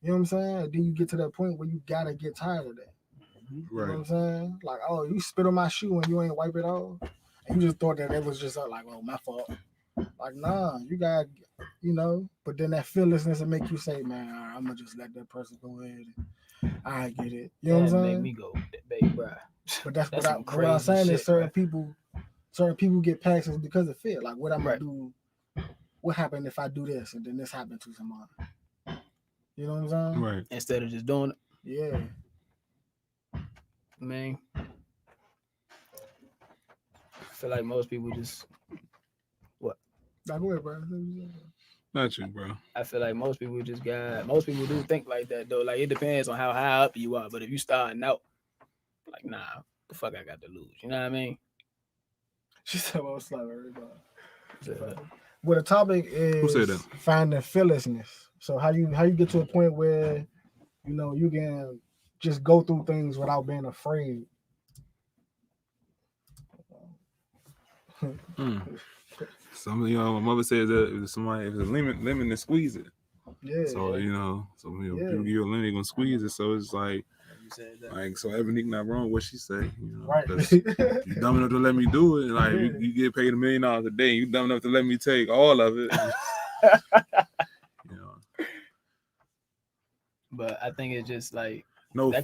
B: You know what I'm saying? And then you get to that point where you gotta get tired of that. You know what I'm saying? Like, oh, you spit on my shoe and you ain't wipe it off. And you just thought that it was just like, oh, my fault. Like, nah, you got, you know. But then that fearlessness will make you say, man, all right, I'm gonna just let that person go ahead. I get it. You know what I'm saying?
C: Make me go, baby, bro.
B: But that's what I'm saying is certain people get past it because of fear. Like, what I'm gonna do? What happened if I do this and then this happened to somebody? You know what I'm saying?
A: Right.
C: Instead of just doing it.
B: Yeah.
C: Man, I feel like most people just what?
B: Now go ahead, bro.
A: Not you, bro.
C: I feel like most people do think like that though. Like it depends on how high up you are. But if you starting out, like nah, the fuck I got to lose. You know what I mean?
B: She said, "Well, slap everybody." Well, the topic is finding fearlessness. So how you get to a point where you can just go through things without being afraid.
A: Some my mother says that if somebody, if it's a lemon, then squeeze it.
B: Yeah.
A: So people give you a lemon, they're gonna squeeze it. So it's like, so Ebony not wrong what she say,
B: right?
A: You dumb enough to let me do it. Like you get paid $1 million a day, you dumb enough to let me take all of it.
C: But I think it's just like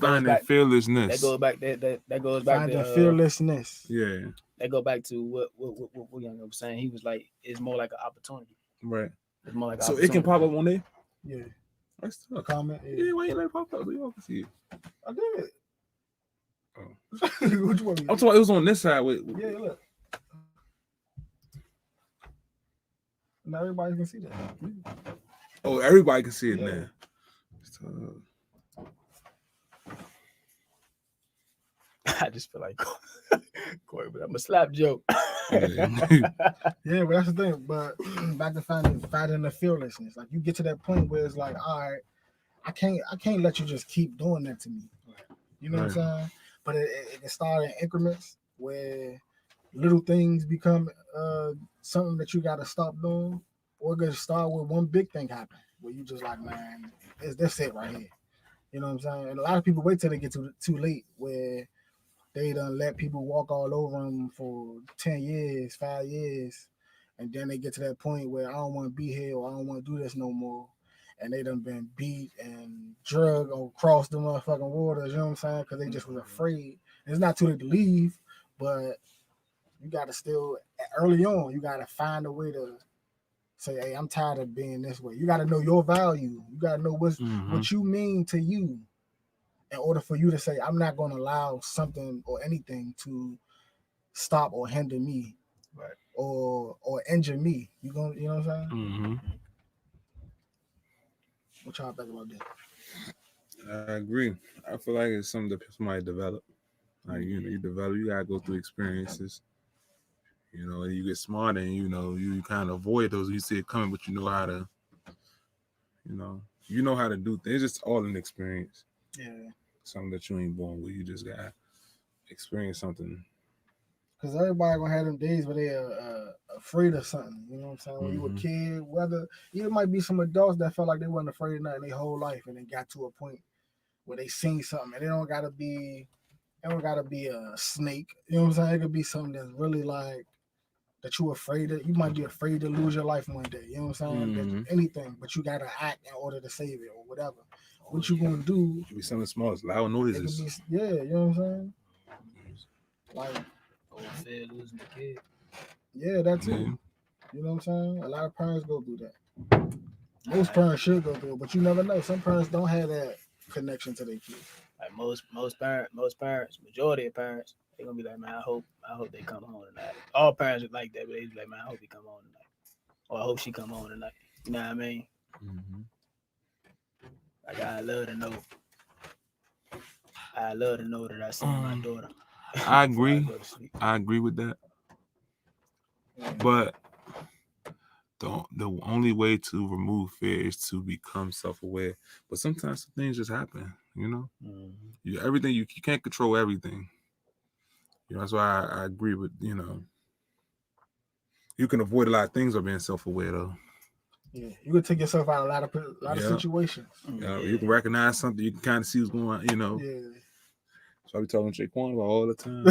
A: finding fearlessness.
C: That goes back. That goes back
B: finding
C: to
B: fearlessness.
A: Yeah.
C: That go back to what Young was saying. He was like, it's more like an opportunity.
A: Right.
C: It's more like
A: so it can pop up on there.
B: Yeah.
A: That's
B: a comment.
A: Yeah, why you let it pop up? So y'all can see it.
B: I did.
A: Oh. Which one? I'm talking. It was on this side.
B: Yeah, look. Now everybody can see that.
A: Oh, everybody can see it now.
C: I just feel like Corey, but I'm a slap joke.
B: Yeah, but that's the thing. But back to finding the fearlessness. Like you get to that point where it's like, all right, I can't let you just keep doing that to me. You know what I'm saying? But it can start in increments where little things become something that you got to stop doing, or it can start with one big thing happen where you just like, man, that's it right here. You know what I'm saying? And a lot of people wait till they get too late where they done let people walk all over them for 10 years, 5 years, and then they get to that point where I don't want to be here or I don't want to do this no more. And they done been beat and drugged across the motherfucking waters, you know what I'm saying? Because they just was afraid. And it's not too late to leave, but you got to still, early on, you got to find a way to say, hey, I'm tired of being this way. You got to know your value. You got to know what you mean to you in order for you to say, I'm not going to allow something or anything to stop or hinder me,
C: right,
B: or injure me. You know what I'm saying?
A: Mm-hmm.
B: What y'all think about that?
A: I agree. I feel like it's something that somebody develop. Like you develop. You gotta go through experiences. And you get smarter, and you kind of avoid those. You see it coming, but you know how to. You know how to do things. It's just all an experience.
B: Yeah.
A: Something that you ain't born with. You just gotta experience something.
B: Because everybody gonna have them days where they afraid of something. You know what I'm saying? When you a kid, whether it might be some adults that felt like they wasn't afraid of nothing their whole life, and they got to a point where they seen something, and it don't gotta be a snake. You know what I'm saying? It could be something that's really like that you afraid of. You might be afraid to lose your life one day. You know what I'm saying? That anything, but you gotta act in order to save it or whatever. What you gonna do?
A: It could be something small, it's loud noises.
B: It could be, yeah. You know what I'm saying? Like,
C: fear losing the kid.
B: Yeah, that's it. You know what I'm saying? A lot of parents go through that. Most parents should go through it, but you never know. Some parents don't have that connection to their kids.
C: Like most parents, majority of parents, they're gonna be like, man, I hope they come home tonight. All parents are like that, but they be like, man, I hope he come home tonight, or I hope she come home tonight. You know what I mean? Like I love to know that I see my daughter.
A: I agree. I agree with that. But the only way to remove fear is to become self-aware. But sometimes things just happen, everything you can't control everything. That's why I agree with, you can avoid a lot of things by being self-aware though.
B: Yeah, you can take yourself out of a lot of situations.
A: You can recognize something, you can kind of see what's going on,
B: Yeah.
A: So I be talking to Jaquan about all the time.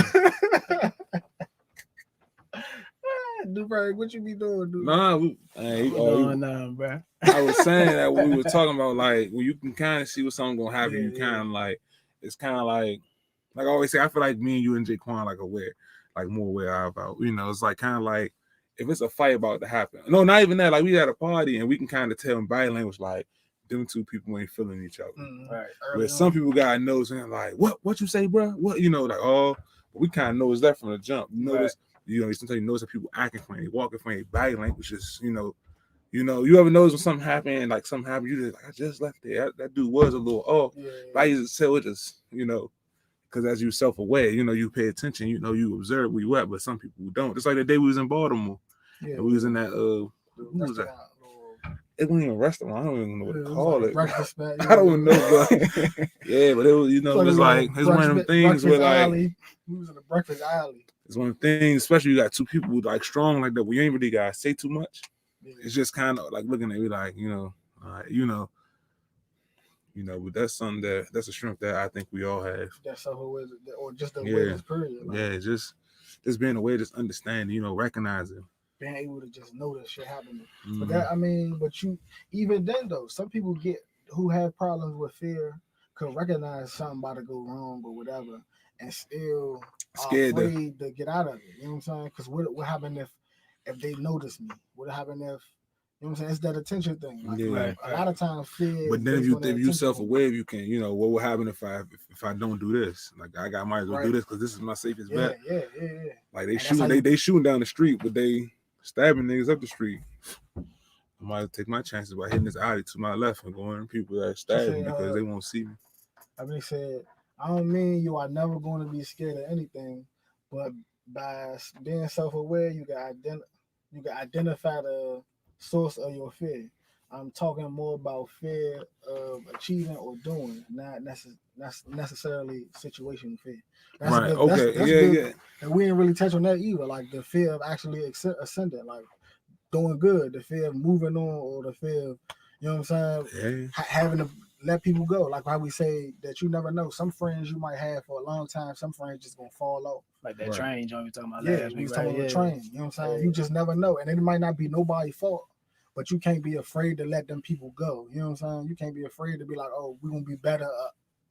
B: Dude, what you be doing, dude?
A: Nah,
C: bro.
A: I was saying that we were talking about like when you can kind of see what something's gonna happen. You kind of like it's kind of like I always say. I feel like me and you and Jaquan like aware, like more aware about. It's like kind of like if it's a fight about to happen. No, not even that. Like we at a party and we can kind of tell in body language like them two people ain't feeling each other.
C: Right.
A: Where some people got nose and like what you say, bro? What like we kind of notice that from the jump. You notice. Right. Sometimes you notice that people acting funny, walking funny, body language is, you ever notice when something happened, like something happened, you just like, I just left there. That dude was a little off. Yeah. But I used to say it just, because as you self-aware, you pay attention, you observe where you at, but some people don't. Just like the day we was in Baltimore. Yeah, and we was in that, who was that? It wasn't even a restaurant. I don't even know what to call it. I don't know, but yeah, but it was, it's like it's one of them things where like
B: we was in the breakfast alley.
A: It's one of the things, especially you got two people like strong like that, where you ain't really gotta say too much. Yeah. It's just kind of like looking at you like, but that's something that's a strength that I think we all have.
B: That's self-awareness, or just the awareness period.
A: Like, yeah, just being aware, just understanding, recognizing.
B: Being able to just know that shit happening. But you even then though, some people who have problems with fear could recognize something about to go wrong or whatever, and still
A: scared
B: afraid to get out of it. You know what I'm saying? Because what happened if they notice me? What happened if you know what I'm saying? It's that attention thing. Like, a lot of times fear.
A: But then if you self-aware, you can, what will happen if I don't do this? Like I might as well do this because this is my safest bet.
B: Yeah.
A: Like they shooting down the street, but they stabbing niggas up the street. I might take my chances by hitting this alley to my left and going people that stab me because they won't see me.
B: He said, I don't mean you are never going to be scared of anything, but by being self-aware, you can identify the source of your fear. I'm talking more about fear of achieving or doing, not necessarily situational fear. That's
A: right.
B: Good,
A: okay.
B: That's good. And we didn't really touch on that either. Like the fear of actually ascending, like doing good, the fear of moving on, or the fear of, you know what I'm saying, having to let people go. Like how we say that you never know. Some friends you might have for a long time, some friends just gonna fall off.
C: Like that train joint we talking about
B: last week. We was talking about the train. You know what I'm saying? You just never know. And it might not be nobody's fault, but you can't be afraid to let them people go. You know what I'm saying? You can't be afraid to be like, oh, we're gonna be better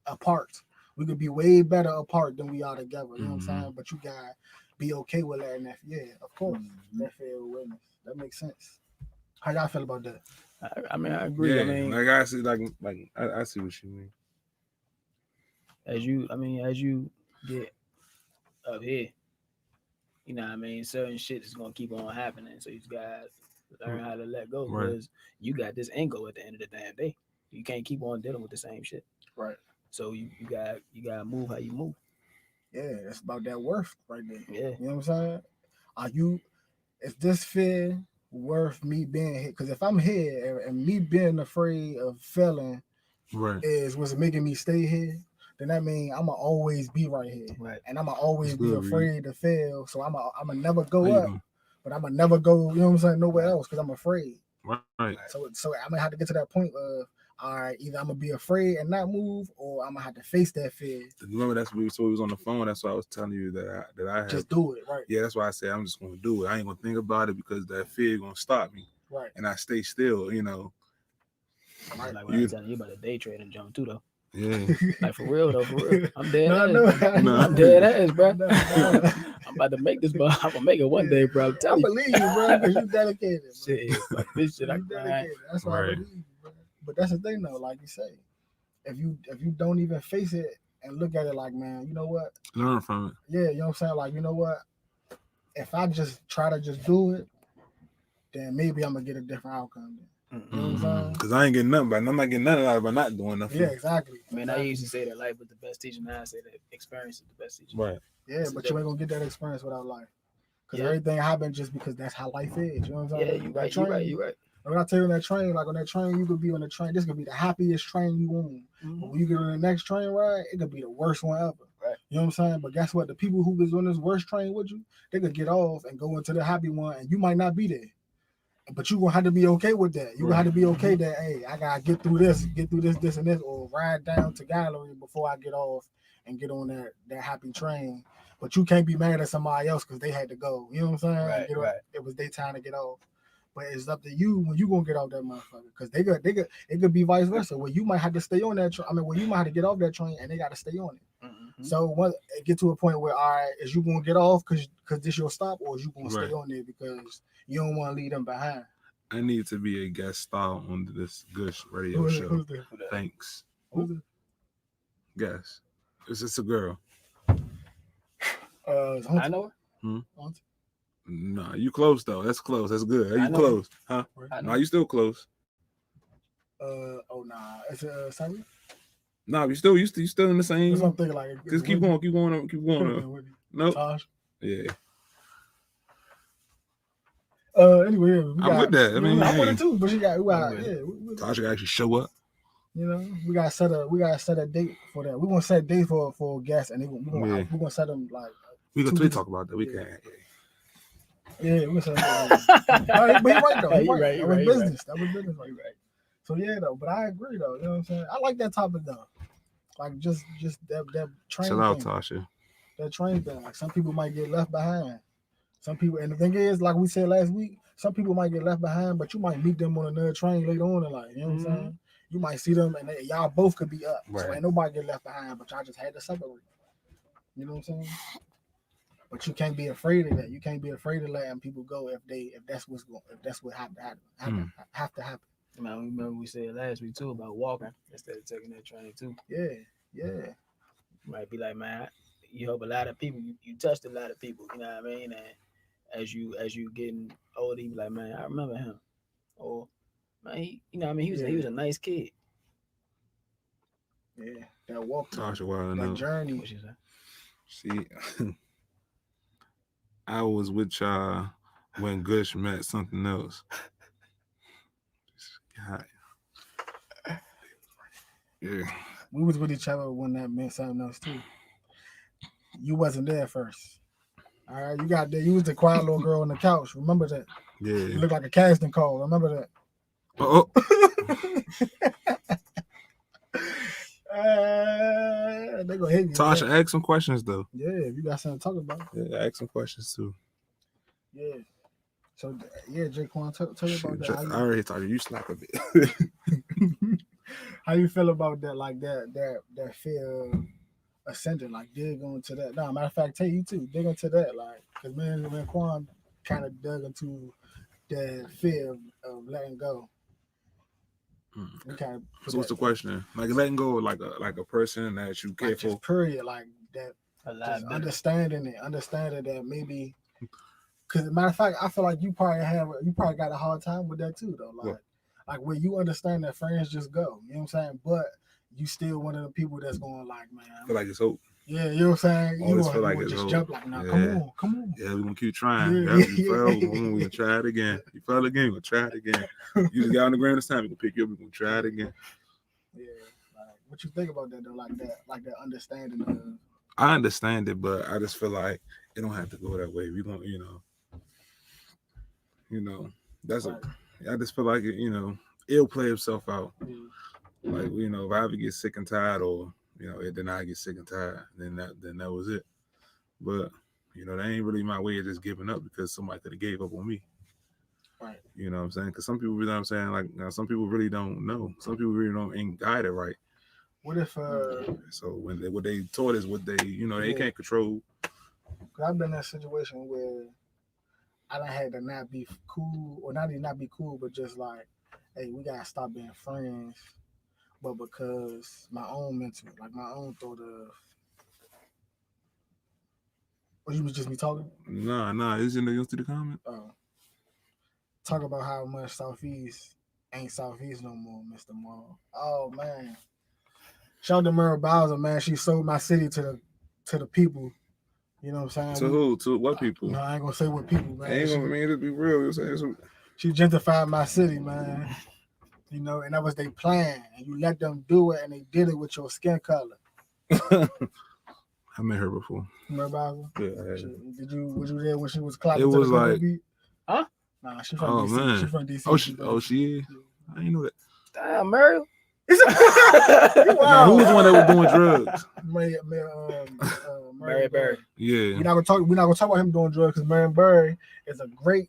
B: apart. We could be way better apart than we are together. You know what I'm saying? But you gotta be okay with letting that. Yeah, of course. That fear awareness. That makes sense. How y'all feel about that?
C: I agree.
A: Yeah,
C: I mean,
A: like I see, I see what you mean.
C: As you get up here, you know what I mean, certain shit is gonna keep on happening. So you gotta learn how to let go because you got this end goal at the end of the damn day. You can't keep on dealing with the same shit.
B: Right.
C: So you gotta move how you move.
B: Yeah, it's about that worth right there.
C: Yeah.
B: You know what I'm saying? Is this fear worth me being here? Because if I'm here and me being afraid of failing is what's making me stay here, then that means I'ma always be right here.
C: Right.
B: And I'ma always be afraid to fail. So I'ma never go
A: How you
B: up,
A: doing?
B: but I'ma never go, you know what I'm saying, nowhere else because I'm afraid.
A: Right.
B: So I'm gonna have to get to that point of, all right, either I'm gonna be afraid and not move, or I'm gonna have to face that fear.
A: Remember that's what we was on the phone. That's why I was telling you that I have
B: Just do it, right?
A: Yeah, that's why I said I'm just gonna do it. I ain't gonna think about it because that fear gonna stop me.
B: Right.
A: And I stay still, you know.
C: Like when I was telling you about the day trading jump too though.
A: Yeah.
C: Like for real though, for real. I'm dead
B: No.
C: I'm dead ass, bro. I'm about to make this, but I'm gonna make it one day, bro. I'm telling
B: I believe you, bro, because you dedicated. Bro.
C: Shit, fuck this shit. I
B: dedicated. That's why I believe you, bro. But that's the thing though, like you say, if you don't even face it and look at it like, man, you know what?
A: Learn from it.
B: Yeah, you know what I'm saying? Like, you know what? If I just try to just do it, then maybe I'm gonna get a different outcome. Then. You know what I'm saying?
A: Because I ain't getting nothing, but I'm not getting nothing out of it by not doing nothing.
B: Yeah, exactly.
C: Man, I used to say that life was the best teacher. Now I say that experience is the best teacher.
A: Right.
B: Yeah, but you ain't gonna get that experience without life. Because everything happened just because that's how life is. You know what I'm saying?
C: Yeah, you're right.
B: When I tell you on that train, like on that train, you could be on the train. This could be the happiest train you on. Mm-hmm. But when you get on the next train ride, it could be the worst one ever.
C: Right.
B: You know what I'm saying? But guess what? The people who was on this worst train with you, they could get off and go into the happy one, and you might not be there. But you gonna have to be okay with that. You gonna have to be okay that, hey, I gotta get through this, and this, or ride down to gallery before I get off and get on that happy train. But you can't be mad at somebody else because they had to go. You know what I'm saying?
C: Right.
B: It was their time to get off. But it's up to you when you gonna get off that motherfucker. Because it could be vice versa. Where you might have to stay on that train. Where you might have to get off that train and they got to stay on it. Mm-hmm. So once it get to a point where, all right, is you gonna get off because this your stop, or is you gonna stay on there because you don't want to leave them behind?
A: I need to be a guest star on this Gush radio show.
B: Who's that?
A: Thanks.
B: Who's that?
A: Guess. It's just a girl.
C: I know her.
A: No, you close though. That's close. That's good. You close, huh? No, you still close.
B: It's Simon.
A: No, you still in the same.
B: That's what I'm thinking. Like,
A: just keep going. Nope.
B: Tosh.
A: Yeah.
B: Anyway,
A: I'm with that. I mean,
B: I'm with it too. But we got
A: Tosh can actually show up.
B: You know, we gotta set a date for that. We gonna set a date for guests, and we're gonna set them like.
A: We gonna talk about that. We can.
B: Yeah, we're set. But you're right though. You're right. That was business. Right. So yeah, though. But I agree though. You know what I'm saying? I like that topic though. Like just that train.
A: Chill out,
B: thing.
A: Tasha.
B: That train thing. Like some people might get left behind. Some people, and the thing is, like we said last week, some people might get left behind, but you might meet them on another train later on in life. You know what I'm saying? You might see them, and y'all both could be up. Right. So ain't nobody get left behind, but y'all just had to separate. You know what I'm saying? But you can't be afraid of that. You can't be afraid of letting people go if that's what have to happen.
C: Man, remember we said last week too about walking instead of taking that train too.
B: Yeah.
C: You might be like, man, you help a lot of people. You touched a lot of people. You know what I mean? And as you getting older, you be like, man, I remember him. Or man, he was a nice kid.
B: Yeah, that walk,
A: Tasha,
B: that journey.
C: What you say?
A: See, I was with y'all when Gush met something else. Yeah.
B: We was with each other when that meant something else too. You wasn't there first. All right, you got there. You was the quiet little girl on the couch. Remember that?
A: Yeah.
B: You looked like a casting call. Remember that?
A: Oh.
B: They gonna hit you.
A: Tasha, ask some questions though.
B: Yeah, if you got something to talk about.
A: Yeah, ask some questions too.
B: Yeah. So yeah, Jaquan, tell you about that.
A: I already told you. You slap a bit.
B: How you feel about that? Like that fear of ascending, like dig into that. No, matter of fact, tell you too, dig into that, like, because man, Quan kind of dug into that fear of letting go.
A: So what's the question? Like letting go, like a person that you care for.
B: Period, like that. Just understanding that maybe. Because matter of fact, I feel like you probably got a hard time with that too, though. Like, like where you understand that friends just go. You know what I'm saying? But you still one of the people that's going like, man,
A: I feel like it's hope.
B: Yeah, you know what I'm saying?
A: Always
B: You
A: feel like
B: gonna
A: it's
B: just
A: hope.
B: jump like, no,
A: Yeah.
B: come on.
A: Yeah, we're gonna keep trying.
B: Yeah,
A: Yeah,
B: yeah,
A: you fell.
B: yeah.
A: We're gonna try it again. You fell again, we're gonna try it again. You just got on the ground this time, we're gonna pick you up, we're gonna try it again.
B: Yeah, like what you think about that though? Like that understanding of.
A: I understand it, but I just feel like it don't have to go that way. We don't, that's
B: Right.
A: I just feel like it'll play itself out.
B: Yeah.
A: Like if I ever get sick and tired, or then I get sick and tired, then that was it. But that ain't really my way of just giving up because somebody could have gave up on me.
B: Right.
A: You know what I'm saying? Because some people, like some people really don't know. Some people really ain't guided right.
B: What if
A: so what they taught is what they they can't control.
B: Cause I've been in a situation where I done had to not be cool, or not even not be cool, but just like, hey, we gotta stop being friends. But because my own mental, like my own thought of, or you was just me talking?
A: Nah, it's in the comment.
B: Talk about how much Southeast ain't Southeast no more, Mr. Moore. Oh man. Shout out to Mary Bowser, man. She sold my city to the people. You know what I'm saying?
A: To who? To what people?
B: No, I ain't gonna say what people, man.
A: Ain't gonna mean to be real. You're saying
B: she gentrified my city, man. And that was their plan. And you let them do it, and they did it with your skin color.
A: I met her before.
B: Mary Bowser?
A: Yeah.
B: Was you there when she was clapping?
A: It was
B: to the
A: like,
B: beat? Huh? Nah, she's from DC.
A: Man.
B: She's from DC.
A: She is. I didn't know that.
C: Damn, Muriel.
A: Wow. Who was the one that was doing drugs?
C: Mary Berry.
A: Yeah.
B: We're not gonna talk about him doing drugs because Marion Berry is a great.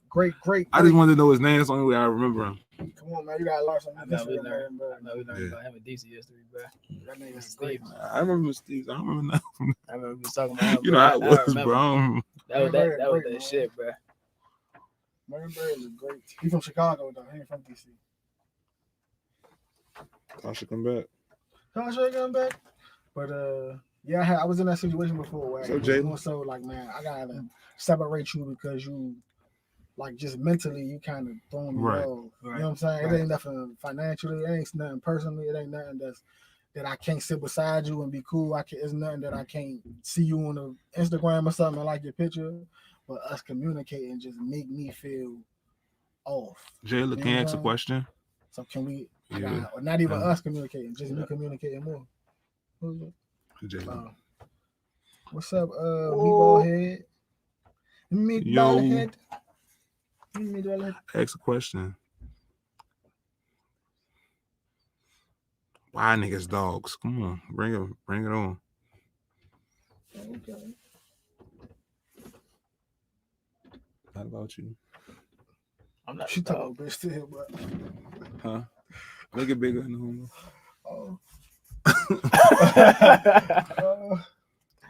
A: I just wanted to know his name. That's the only way I remember him.
B: Come on, man, you gotta learn something.
C: We learned about him in DC history, bro.
B: That name is Steve.
A: I remember Steve. I don't remember now.
C: I remember we was talking about him.
A: You know how it was, bro.
C: That was that shit, bro.
B: Marion Berry is great. He's from Chicago though. He ain't from DC.
A: Tasha come back.
B: But yeah, I was in that situation before where it was more so like, man, I gotta separate you because you like just mentally you kind of throwing me off. You know what I'm saying? It ain't nothing financially, it ain't nothing personally, it ain't nothing that I can't sit beside you and be cool. It's nothing that I can't see you on the Instagram or something and like your picture, but us communicating just make me feel off.
A: Jayla, can you ask a question?
B: So can we? Or not even us communicating, just me communicating more. What's up, meatball head? Meatball head.
A: Ask a question. Why niggas dogs? Come on, bring it on.
B: Okay.
A: How about you?
C: I'm not.
B: She talking bitch still, but.
A: Huh? Make it bigger in the home.
B: Oh.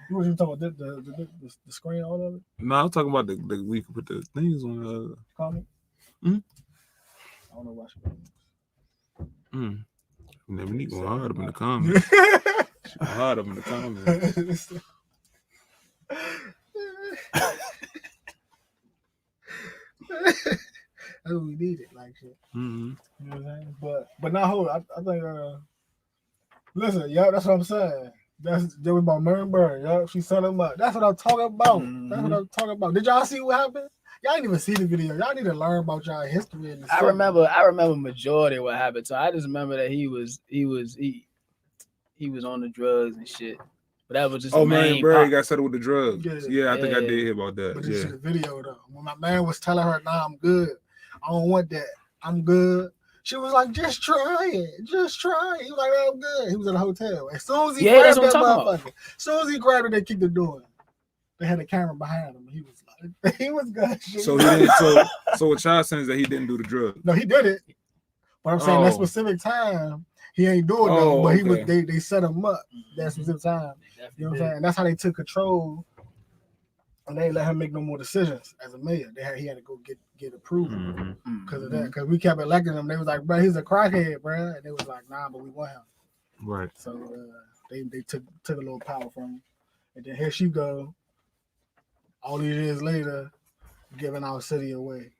B: What you talking about? The screen, all of it?
A: No, I'm talking about the we can put the things on the
B: comment.
A: I
B: don't know why she.
A: Never need going hard up in the comments. She went hard up in the comments.
B: That's what we needed, like shit.
A: Mm-hmm.
B: You know what I'm saying? But now hold on. I think listen, yo, that's what I'm saying. That was about Marion Berry, yo. She set him up. That's what I'm talking about.
C: Mm-hmm.
B: That's what I'm talking about. Did y'all see what happened? Y'all didn't even see the video. Y'all need to learn about y'all history.
C: I remember majority of what happened. So I just remember that he was on the drugs and shit. But that was just
A: Marion Berry got settled with the drugs. Yeah, I think I did hear about that.
B: But you see the video though. When my man was telling her, "Nah, I'm good. I don't want that. I'm good." She was like, "Just try it. Just try it." He was like, "I'm good." He was in a hotel. As soon as he grabbed that motherfucker, as soon as he grabbed it, they kicked the door. They had a camera behind him. He was like, he was good.
A: So he didn't. So what y'all saying is that he didn't do the drugs?
B: No, he did it. But I'm saying that specific time, he ain't doing though. But he was. They set him up that specific time. You know what I'm saying? And that's how they took control. And they let him make no more decisions as a mayor. He had to go get approval because of that. Because we kept electing him. They was like, "Bro, he's a crackhead, bro." And they was like, "Nah, but we want him."
A: Right.
B: So they took a little power from him. And then here she go, all these years later, giving our city away.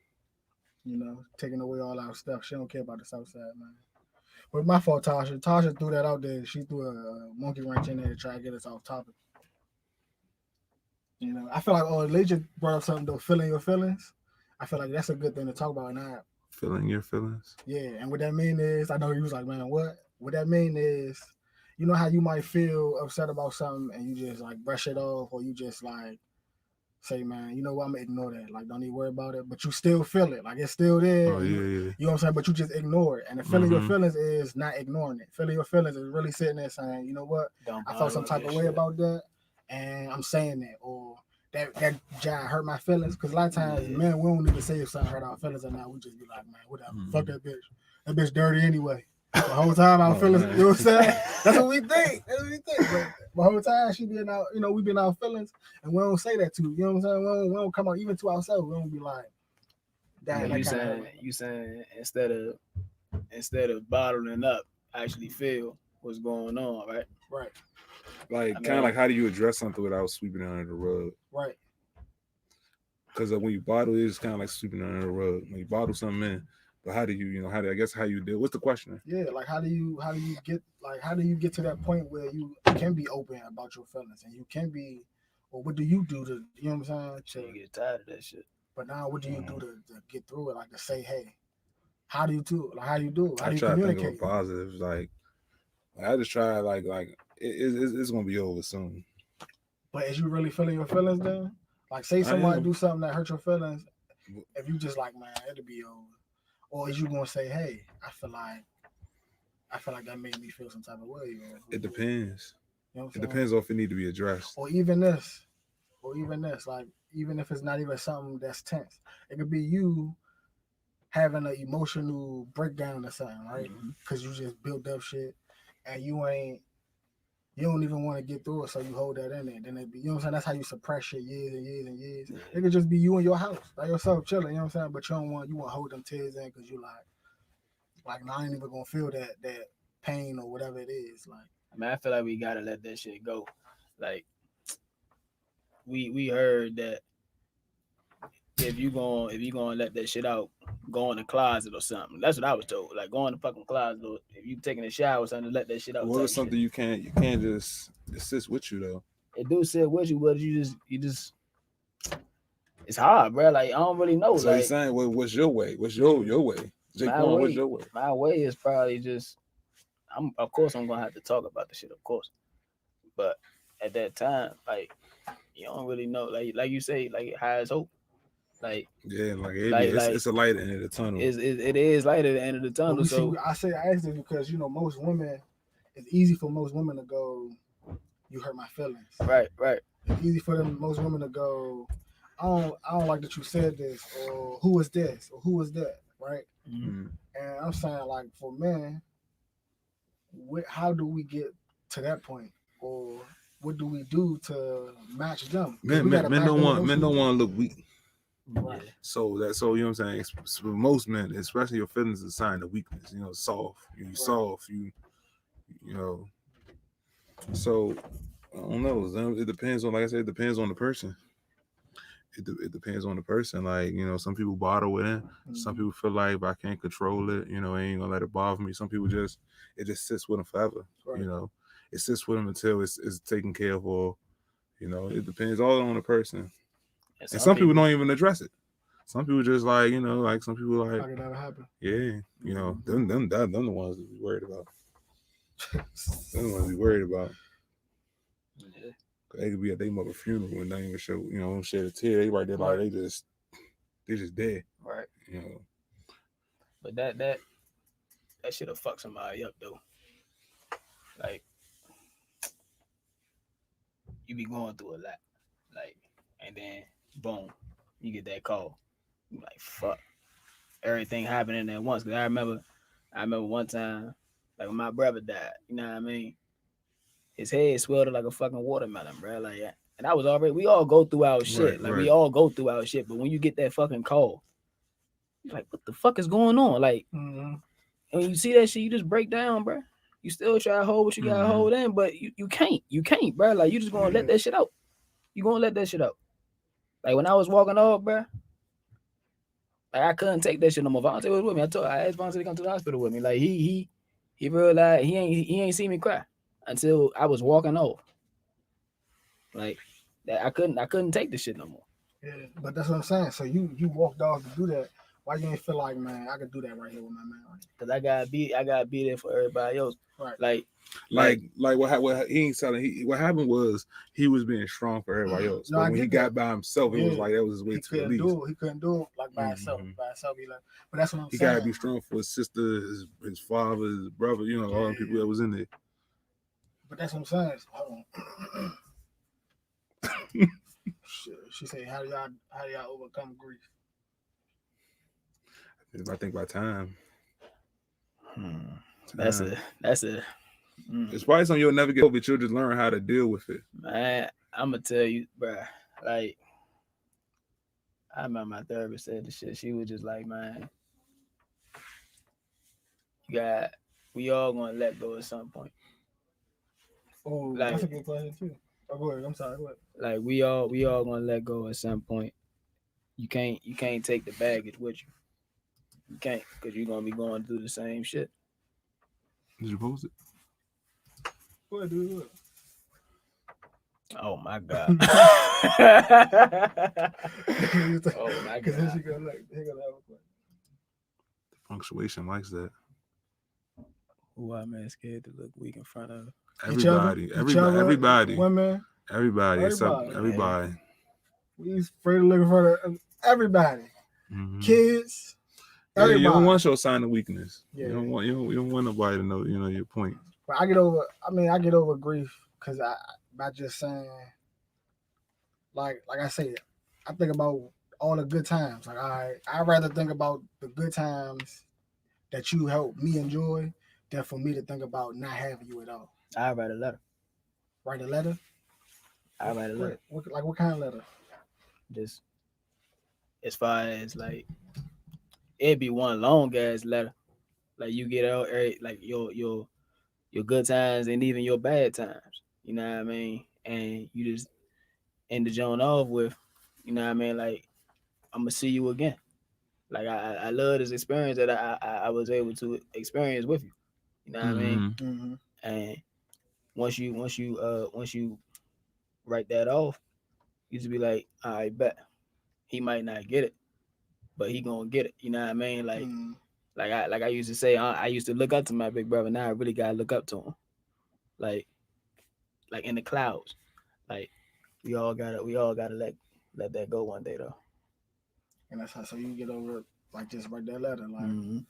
B: You know, taking away all our stuff. She don't care about the South Side, man. But my fault, Tasha. Tasha threw that out there. She threw a monkey wrench in there to try to get us off topic. You know, I feel like Elijah brought up something though, feeling your feelings. I feel like that's a good thing to talk about now.
A: Feeling your feelings.
B: Yeah, and what that mean is, I know he was like, man, what? What that mean is, you know how you might feel upset about something and you just like brush it off, or you just like say, man, you know what, I'm gonna ignore that. Like, don't even worry about it. But you still feel it. Like, it's still there.
A: Oh, yeah.
B: You know what I'm saying? But you just ignore it. And the feeling your feelings is not ignoring it. Feeling your feelings is really sitting there saying, you know what, I felt some type of way about that, and I'm saying that. Or that job hurt my feelings. Because a lot of times, man, we don't even say if something hurt our feelings or not. We just be like, man, whatever. Fuck that bitch. That bitch dirty anyway. The whole time our feelings, you know what I'm saying? That's what we think. But the whole time she been out, you know, we been out feelings, and we don't say that to you. You know what I'm saying? We don't come out even to ourselves. We don't be like,
C: "Damn." You saying instead of bottling up, actually feel what's going on, right?
B: Right.
A: Like kind of like, how do you address something without sweeping it under the rug?
B: Right.
A: Because when you bottle, it's kind of like sweeping it under the rug. When you bottle something in. But how do you, how you deal? What's the question?
B: Yeah, like how do you get to that point where you can be open about your feelings and you can be, or what do you do to, you know what I'm saying?
C: You get tired of that shit.
B: But now, what do you do to get through it? Like to say, hey, how do you do it? Like how do you do it? How do you communicate?
A: I try to think of positives. Like I just try it's gonna be over soon.
B: But is you really feeling your feelings then? Like say somebody do something that hurt your feelings, if you just like, man, it'll be over. Or is you gonna say, hey, I feel like that made me feel some type of way?
A: It depends.
B: You know what
A: it depends on if it need to be addressed.
B: Or even this, like even if it's not even something that's tense, it could be you having an emotional breakdown or something, right? Because you just built up shit and you don't even want to get through it, so you hold that in there. Then it be, you know what I'm saying? That's how you suppress shit years and years and years. Yeah. It could just be you in your house by yourself chilling, you know what I'm saying? But you want to hold them tears in because you like, no, I ain't even gonna feel that pain or whatever it is. Like,
C: I mean, I feel like we gotta let that shit go. Like, we heard that if you gonna let that shit out, go in the closet or something. That's what I was told. Like, go in the fucking closet. Or if you taking a shower or something, let that shit out.
A: What is something you can't just it sits with you though?
C: It do sit with you, but you just it's hard, bro. Like I don't really know.
A: So
C: like,
A: you're saying, what's your way? What's your way? What's your way?
C: My way is probably just of course I'm gonna have to talk about the shit, of course. But at that time, like you don't really know. Like you say, like high as hope. Like
A: yeah, it's a light at the end of the tunnel.
C: It is light at the end of the tunnel. So
B: I ask this because most women, it's easy for most women to go, you hurt my feelings.
C: Right.
B: It's easy for most women to go, I don't like that you said this, or who is this, or who is that, right?
C: Mm-hmm.
B: And I'm saying, like, for men, how do we get to that point, or what do we do to match them?
A: Men don't want to look weak.
B: Right.
A: So you know what I'm saying. For most men, especially your feelings, is a sign of weakness. You know, soft. You soft. You know. So I don't know. It depends on, like I said, it depends on the person. It depends on the person. Like, you know, some people bottle it in. Mm-hmm. Some people feel like if I can't control it, you know, I ain't gonna let it bother me. Some people it just sits with them forever. Right. You know, it sits with them until it's taken care of. Or, you know, it depends all on the person. And some people don't even address it. Some people just like, you know, like some people like
B: it never happened.
A: Yeah, you know, them the ones to be worried about. Them the ones to be worried about. Yeah. They could be at their mother funeral and they even show, you know, shed a tear. They right there like they just dead.
C: Right.
A: You know.
C: But that shit'll fuck somebody up though. Like you be going through a lot. Like, and then boom, you get that call. You like, fuck. Everything happening at once. Cause I remember one time, like when my brother died, you know what I mean? His head swelled like a fucking watermelon, bro. Like, and I was we all go through our shit. We all go through our shit. But when you get that fucking call, you're like, what the fuck is going on? Like, and when you see that shit, you just break down, bro. You still try to hold what you gotta hold in, but you can't. You can't, bro. Like, you just gonna let that shit out. You gonna let that shit out. Like, when I was walking off, bro, Like I couldn't take that shit no more. Vontae was with me. I asked Vontae to come to the hospital with me. Like he realized he ain't seen me cry until I was walking off. Like that I couldn't take this shit no more.
B: Yeah, but that's what I'm saying. So you walked off to do that. Why you ain't feel like, man, I could do that right here with my man? Right?
C: Cause I gotta be there for everybody else.
B: Right.
C: Like
A: what he ain't telling. What happened was he was being strong for everybody else,
B: No,
A: but when he got by himself, it was like that was his way to release.
B: He couldn't do it like by himself. By himself, he like. But that's what I'm
A: He
B: saying.
A: gotta be strong for his sister, his father, his brother. You know, all the people that was in there.
B: But that's what I'm saying. Hold on. She said, "How do y'all overcome grief?"
A: I think by time.
C: That's a.
A: It's probably something you'll never get over. You'll just learn how to deal with it.
C: Man, I'm gonna tell you, bro. Like, I remember my therapist said the shit. She was just like, man, we all gonna let go at some point.
B: Oh,
C: like,
B: that's a good question too. Oh, go ahead. I'm sorry. Go ahead.
C: Like we all gonna let go at some point. You can't take the baggage with you. You can't, because you're gonna be going through the same shit.
A: Did you post it?
B: Go ahead, dude.
C: Oh my god. Oh my god.
B: Then she go like, he gonna have a question.
A: The punctuation likes that.
C: Who I man scared to look weak in front of?
A: Everybody.
B: Women.
A: Everybody. Except everybody.
B: We afraid to look in front of everybody.
A: Mm-hmm.
B: Kids.
A: You don't want your sign of weakness.
B: Yeah.
A: You don't want nobody to know, your point.
B: But I get over grief because by just saying, like I said, I think about all the good times. Like I'd rather think about the good times that you helped me enjoy than for me to think about not having you at all.
C: I write a letter.
B: Write a letter?
C: I write a letter.
B: What kind of letter?
C: Just as far as like, it'd be one long ass letter. Like you get out like your good times and even your bad times. You know what I mean? And you just end the joint off with, you know what I mean? Like, I'm gonna see you again. Like I love this experience that I was able to experience with you. You know what I mean?
B: Mm-hmm.
C: And once you write that off, you just be like, I bet he might not get it, but he gonna get it. You know what I mean? Like, like I used to say, I used to look up to my big brother. Now I really gotta look up to him. Like in the clouds. Like we all gotta let that go one day though.
B: And that's how, so you get over it, like just write that letter. Like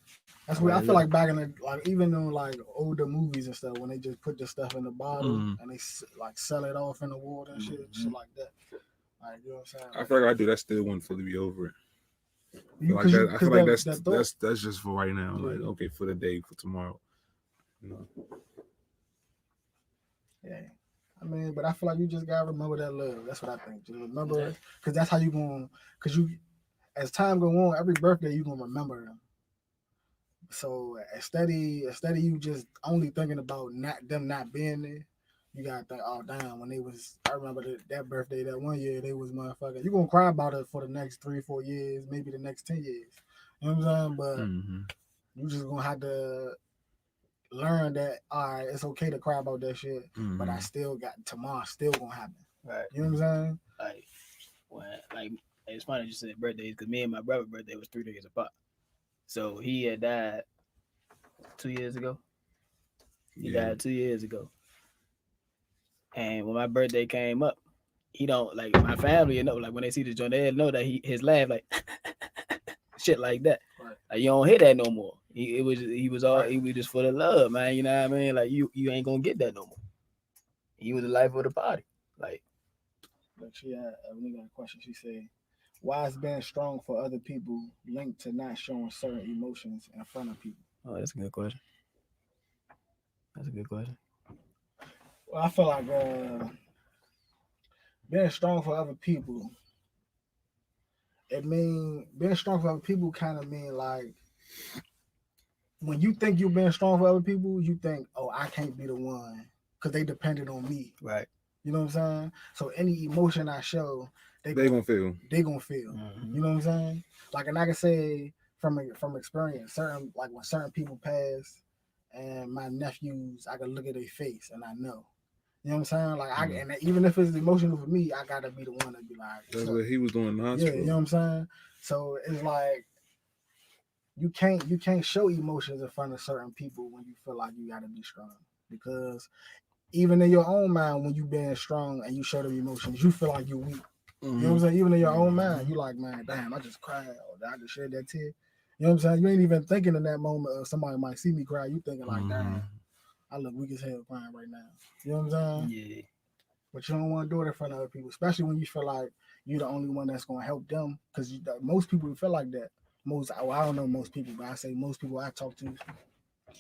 C: that's
B: what I feel like back in the, like even in like older movies and stuff, when they just put the stuff in the bottle and they like sell it off in the water and shit like that. Like, you know what I'm saying?
A: I feel like I do that still wouldn't fully be over it. I feel like that's just for right now. Yeah. Like, okay, for the day, for tomorrow.
B: Yeah. I mean, but I feel like you just gotta remember that love. That's what I think. Just remember it, because that's how you gonna. Because you, as time go on, every birthday you gonna remember them. So instead of you just only thinking about them not being there, you gotta think, oh damn, when they was. I remember that birthday that one year they was motherfucker. You gonna cry about it for the next 3-4 years, maybe the next 10 years. You know what I'm saying? But you just gonna have to learn that, all right, it's okay to cry about that shit, but I still got tomorrow still gonna happen.
C: Right.
B: You know what I'm saying?
C: Like, like it's funny you said birthdays, because me and my brother's birthday was 3 days apart. So he had died 2 years ago. He died 2 years ago. And when my birthday came up, he don't, like, my family, you know, like when they see the joint, they know that his laugh, like shit like that.
B: Right.
C: Like you don't hear that no more. He was just for the love, man. You know what I mean? Like you ain't gonna get that no more. He was the life of the party. Like
B: she had we got a question. She said, why is being strong for other people linked to not showing certain emotions in front of people?
C: Oh, that's a good question.
B: Well, I feel like being strong for other people, being strong for other people kind of mean like, when you think you're being strong for other people, you think, oh, I can't be the one because they depended on me.
C: Right.
B: You know what I'm saying? So any emotion I show, they gonna feel.
C: Mm-hmm.
B: You know what I'm saying? Like, and I can say from experience, when certain people pass, and my nephews, I can look at their face and I know. You know what I'm saying? Like, and even if it's emotional for me, I gotta be the one to be like,
A: that's what he was doing.
B: Yeah, you know what I'm saying? So it's like you can't show emotions in front of certain people when you feel like you gotta be strong, because even in your own mind, when you being strong and you show them emotions, you feel like you're weak. You know what I'm saying? Even in your own mind, you like, man, damn, I just cried, or I just shed that tear. You know what I'm saying? You ain't even thinking in that moment of somebody might see me cry. You thinking like, damn, I look weak as hell crying right now. You know what I'm saying?
C: Yeah.
B: But you don't want to do it in front of other people, especially when you feel like you're the only one that's going to help them. Because most people feel like that. I don't know most people, but I say most people I talk to,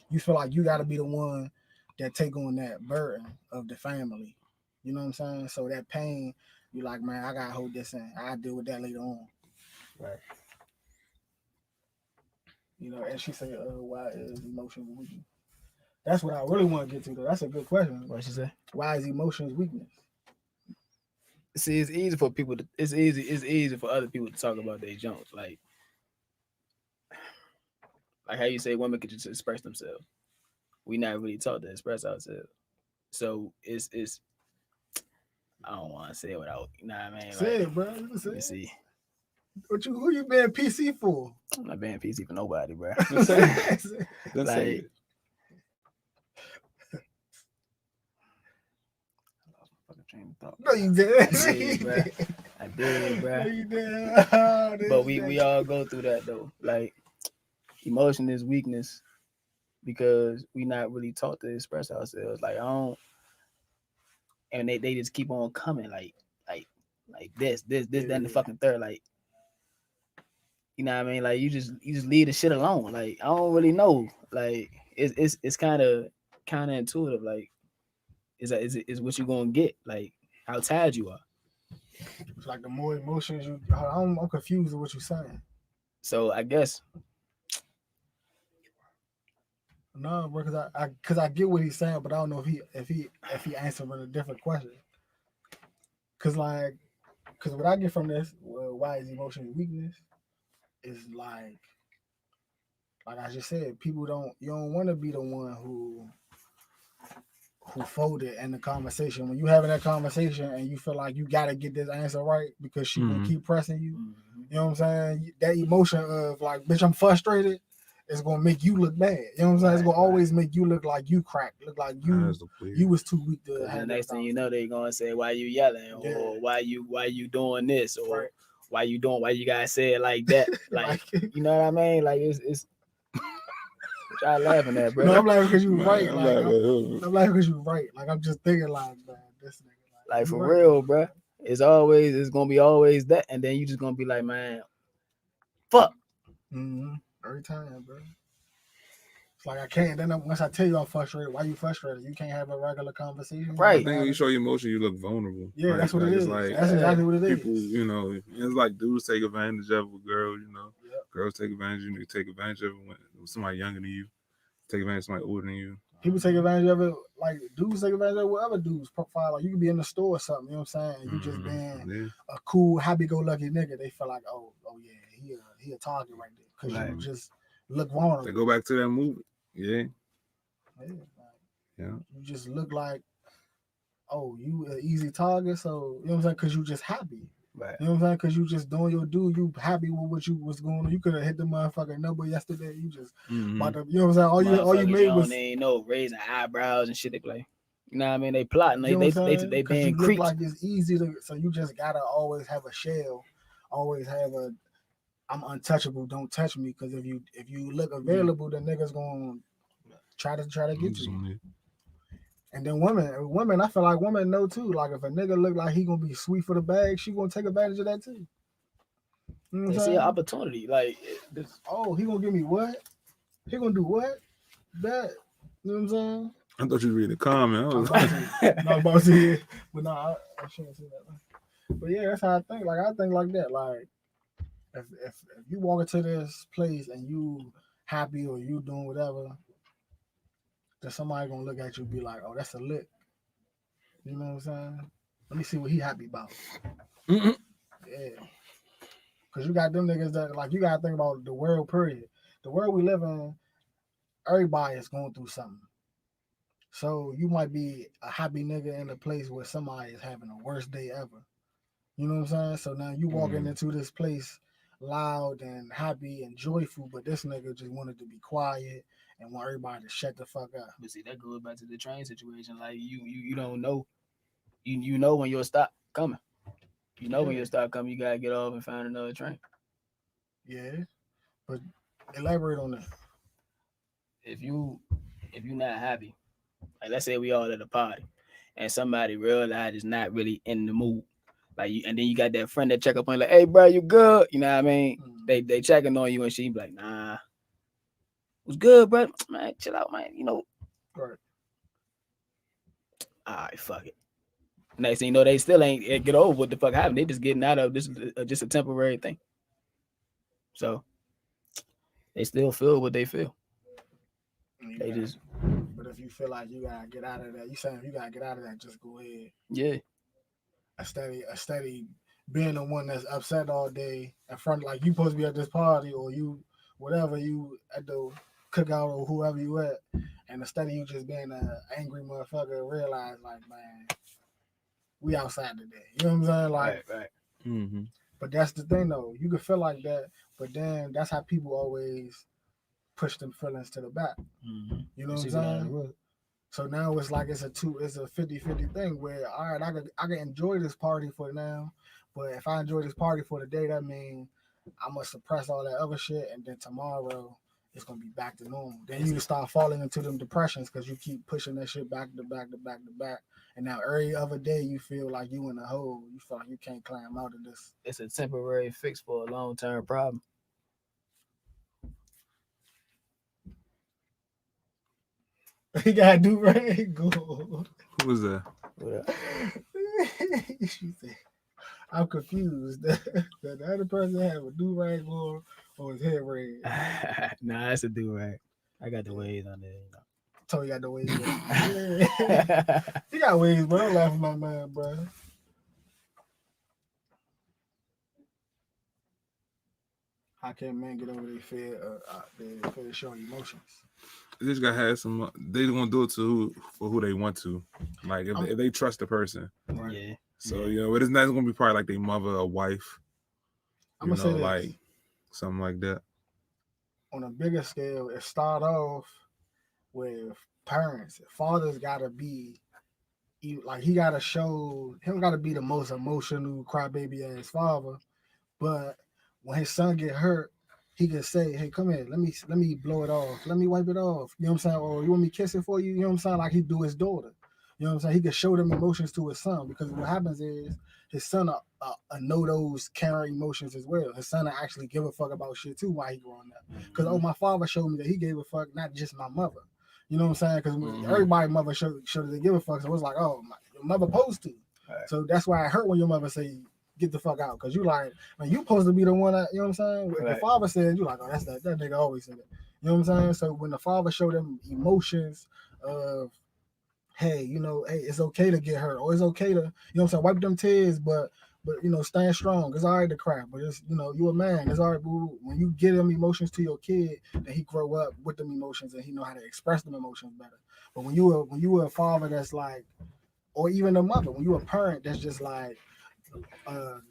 B: you feel like you got to be the one that take on that burden of the family. You know what I'm saying? So that pain, you like, man, I got to hold this in. I'll deal with that later on.
C: Right.
B: You know, and she said, why is emotions weakness? That's what I really want to get to, though. That's a good question.
C: What she say?
B: Why is emotions weakness?
C: See, it's easy for people to. It's easy for other people to talk about their junk, like how you say women could just express themselves. We not really taught to express ourselves, so it's. I don't want to say it without, you know what I mean?
B: Say
C: Like,
B: it, bro.
C: let me see.
B: Who you being PC for?
C: I'm not being PC for nobody, bro.
A: Just say it. Just say
C: Like,
A: it.
C: train of thought.
B: No, you did.
C: I did, bro.
B: No, you did. Oh,
C: But we all go through that though. Like, emotion is weakness because we not really taught to express ourselves. Like, I don't, and they just keep on coming like this, that, and the fucking third. Like, you know what I mean? Like, you just leave the shit alone. Like, I don't really know. Like, it's kind of intuitive. Like, is what you gonna get? Like, how tired you are.
B: It's like the more emotions you, I'm confused with what you're saying.
C: So I guess
B: no, bro, because I get what he's saying, but I don't know if he answering a different question. Because what I get from this, why is emotion weakness, is like I just said, you don't want to be the one who folded in the conversation. When you having that conversation and you feel like you gotta get this answer right because she gonna keep pressing you. You know what I'm saying? That emotion of like, bitch, I'm frustrated, is gonna make you look bad. You know what I'm saying? It's gonna always make you look like you cracked, look like you was too weak to have.
C: The next thing you know, they gonna say, why you yelling, or why you doing this, or why you guys say it like that. Like, you know what I mean? Like, it's y'all laughing at, bro.
B: No, I'm laughing because you right. I'm laughing because you right. Like, I'm just thinking like, man, this nigga.
C: Like for real, bro. It's gonna be always that, and then you just gonna be like, man, fuck.
B: Every time, bro. It's like I can't. Then once I tell you I'm frustrated, why you frustrated? You can't have a regular conversation,
C: right?
A: I think when you show your emotion, you look vulnerable.
B: Yeah, that's what it is.
A: Like,
B: that's exactly what it is.
A: People, you know, it's like dudes take advantage of a girl. You know, girls take advantage. You take advantage of it when somebody younger than you. Take advantage of somebody older than you.
B: People take advantage of it, like dudes take advantage of whatever dudes profile. Like, you could be in the store or something, you know what I'm saying? And you just being a cool, happy-go-lucky nigga. They feel like, oh yeah, he a target right there because you just look vulnerable.
A: They go back to that movie, yeah.
B: You just look like, oh, you an easy target, so you know what I'm saying? Because you just happy.
C: Right.
B: You know what I'm saying? Because you just doing your due. You happy with what you was going on. You could have hit the motherfucking number yesterday. You just about to, you know what I'm saying? All you made was
C: raising eyebrows and shit. They play. You know what I mean? They plotting. They being
B: look
C: creeps.
B: like it's easy to. So you just gotta always have a shell. Always have a. I'm untouchable. Don't touch me. Because if you look available, the niggas gonna try to get to you. And then women, I feel like women know too. Like, if a nigga look like he gonna be sweet for the bag, she gonna take advantage of that too. You know
C: they see an opportunity. Like,
B: he gonna give me what? He gonna do what? That. You know what I'm saying?
A: I thought you read the comment.
B: I'm about to hear, but no, I shouldn't say that. But yeah, that's how I think. Like, I think like that. Like, if you walk into this place and you happy or you doing whatever, then somebody gonna look at you and be like, oh, that's a lick. You know what I'm saying? Let me see what he happy about. Yeah. Because you got them niggas that, like, you got to think about the world, period. The world we live in, everybody is going through something. So you might be a happy nigga in a place where somebody is having the worst day ever. You know what I'm saying? So now you walking into this place loud and happy and joyful, but this nigga just wanted to be quiet and want everybody to shut the fuck up.
C: But see, that goes back to the train situation. Like you don't know. You know when you'll stop coming. You know when you'll stop coming, you gotta get off and find another train.
B: Yeah. But elaborate on that.
C: If you're not happy, like let's say we all at a party and somebody realized is not really in the mood. Like you, and then you got that friend that check up on you like, hey bro, you good? You know what I mean? They checking on you and she be like, nah. What's good, bro? Man, chill out, man. You know.
B: Right.
C: Alright, fuck it. Next thing you know, they still ain't get over what the fuck happened. They just getting out of this just a temporary thing. So they still feel what they feel.
B: But if you feel like you gotta get out of that, you saying you gotta get out of that, just go ahead.
C: Yeah.
B: A steady being the one that's upset all day in front, like you supposed to be at this party or you whatever, you at the cookout or whoever you at, and instead of you just being an angry motherfucker, realize like, man, we outside today. You know what I'm saying? Like,
C: right.
A: Mm-hmm.
B: But that's the thing though. You can feel like that, but then that's how people always push them feelings to the back.
C: Mm-hmm.
B: You know what I'm saying? So now it's like it's a 50-50 thing where, all right, I can enjoy this party for now, but if I enjoy this party for the day, that means I'm gonna suppress all that other shit, and then tomorrow it's gonna be back to normal. Then you start falling into them depressions because you keep pushing that shit back to back to back to back, and now every other day you feel like you in a hole. You feel like you can't climb out of this.
C: It's a temporary fix for a long-term problem.
B: He gotta do right. Gold.
A: Who was that?
B: She said, I'm confused. That the other person have a do-rag on or his hair red.
C: Nah, that's a do-rag. I got the waves on there, you know.
B: Told you got the waves. Yeah. He got waves, bro. Don't laugh at my man, bro. How can men get over their fear of showing emotions?
A: They just gotta have some. They gonna do it to who they want to. Like if they trust the person.
C: Right. Yeah.
A: So it is not gonna be probably like their mother or wife.
B: I'm gonna say
A: like something like that.
B: On a bigger scale, it start off with parents. Fathers gotta be like he gotta show him gotta be the most emotional crybaby ass father, but when his son get hurt, he can say, hey, come here, let me blow it off. Let me wipe it off. You know what I'm saying? Or you want me to kiss it for you? You know what I'm saying? Like he do his daughter. You know what I'm saying? He can show them emotions to his son because what happens is his son know those caring emotions as well. His son actually give a fuck about shit too while he growing up. Because my father showed me that he gave a fuck, not just my mother. You know what I'm saying? Because everybody's mother showed that they give a fuck. So it was like, oh, your mother supposed to. Right. So that's why it hurt when your mother say, get the fuck out, because you like, man, you supposed to be the one that, you know what I'm saying? If the father said, you like, oh, that's that nigga always said it. You know what I'm saying? So when the father showed them emotions of, hey, it's okay to get hurt, or it's okay to, you know what I'm saying, wipe them tears, but stand strong. It's all right to cry, but it's, you a man. It's all right, boo. When you get them emotions to your kid, then he grow up with them emotions and he know how to express them emotions better. But when you a father that's like, or even a mother, when you a parent that's just like,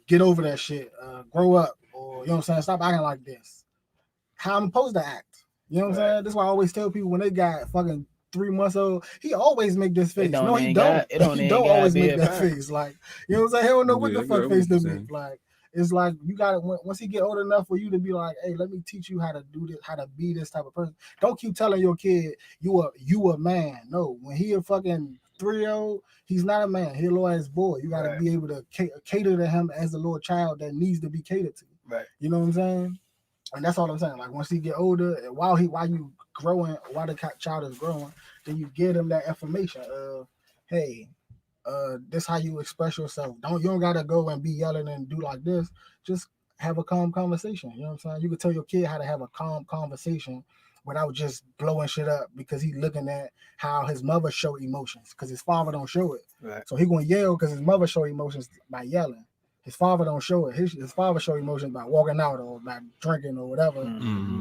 B: get over that shit, grow up, or you know what I'm saying, stop acting like this. How I'm supposed to act. You know what I'm saying? That's why I always tell people when they got fucking 3 months old, he always make this face. No, he don't. He don't always make that face. Like, you know what I'm saying? He don't know what the fuck face to make. Like, it's like you got it once he get old enough for you to be like, hey, let me teach you how to do this, how to be this type of person. Don't keep telling your kid you a man. No, when he a fucking 3-year-old, he's not a man. He's a little ass boy. You got to be able to cater to him as a little child that needs to be catered to.
C: Right.
B: You know what I'm saying? And that's all I'm saying. Like once he get older, and while you growing, while the child is growing, then you give him that information of, hey, this how you express yourself. You don't gotta go and be yelling and do like this. Just have a calm conversation. You know what I'm saying? You can tell your kid how to have a calm conversation without just blowing shit up because he's looking at how his mother show emotions because his father don't show it. Right. So he gonna yell because his mother show emotions by yelling. His father don't show it. His father show emotions by walking out or by drinking or whatever,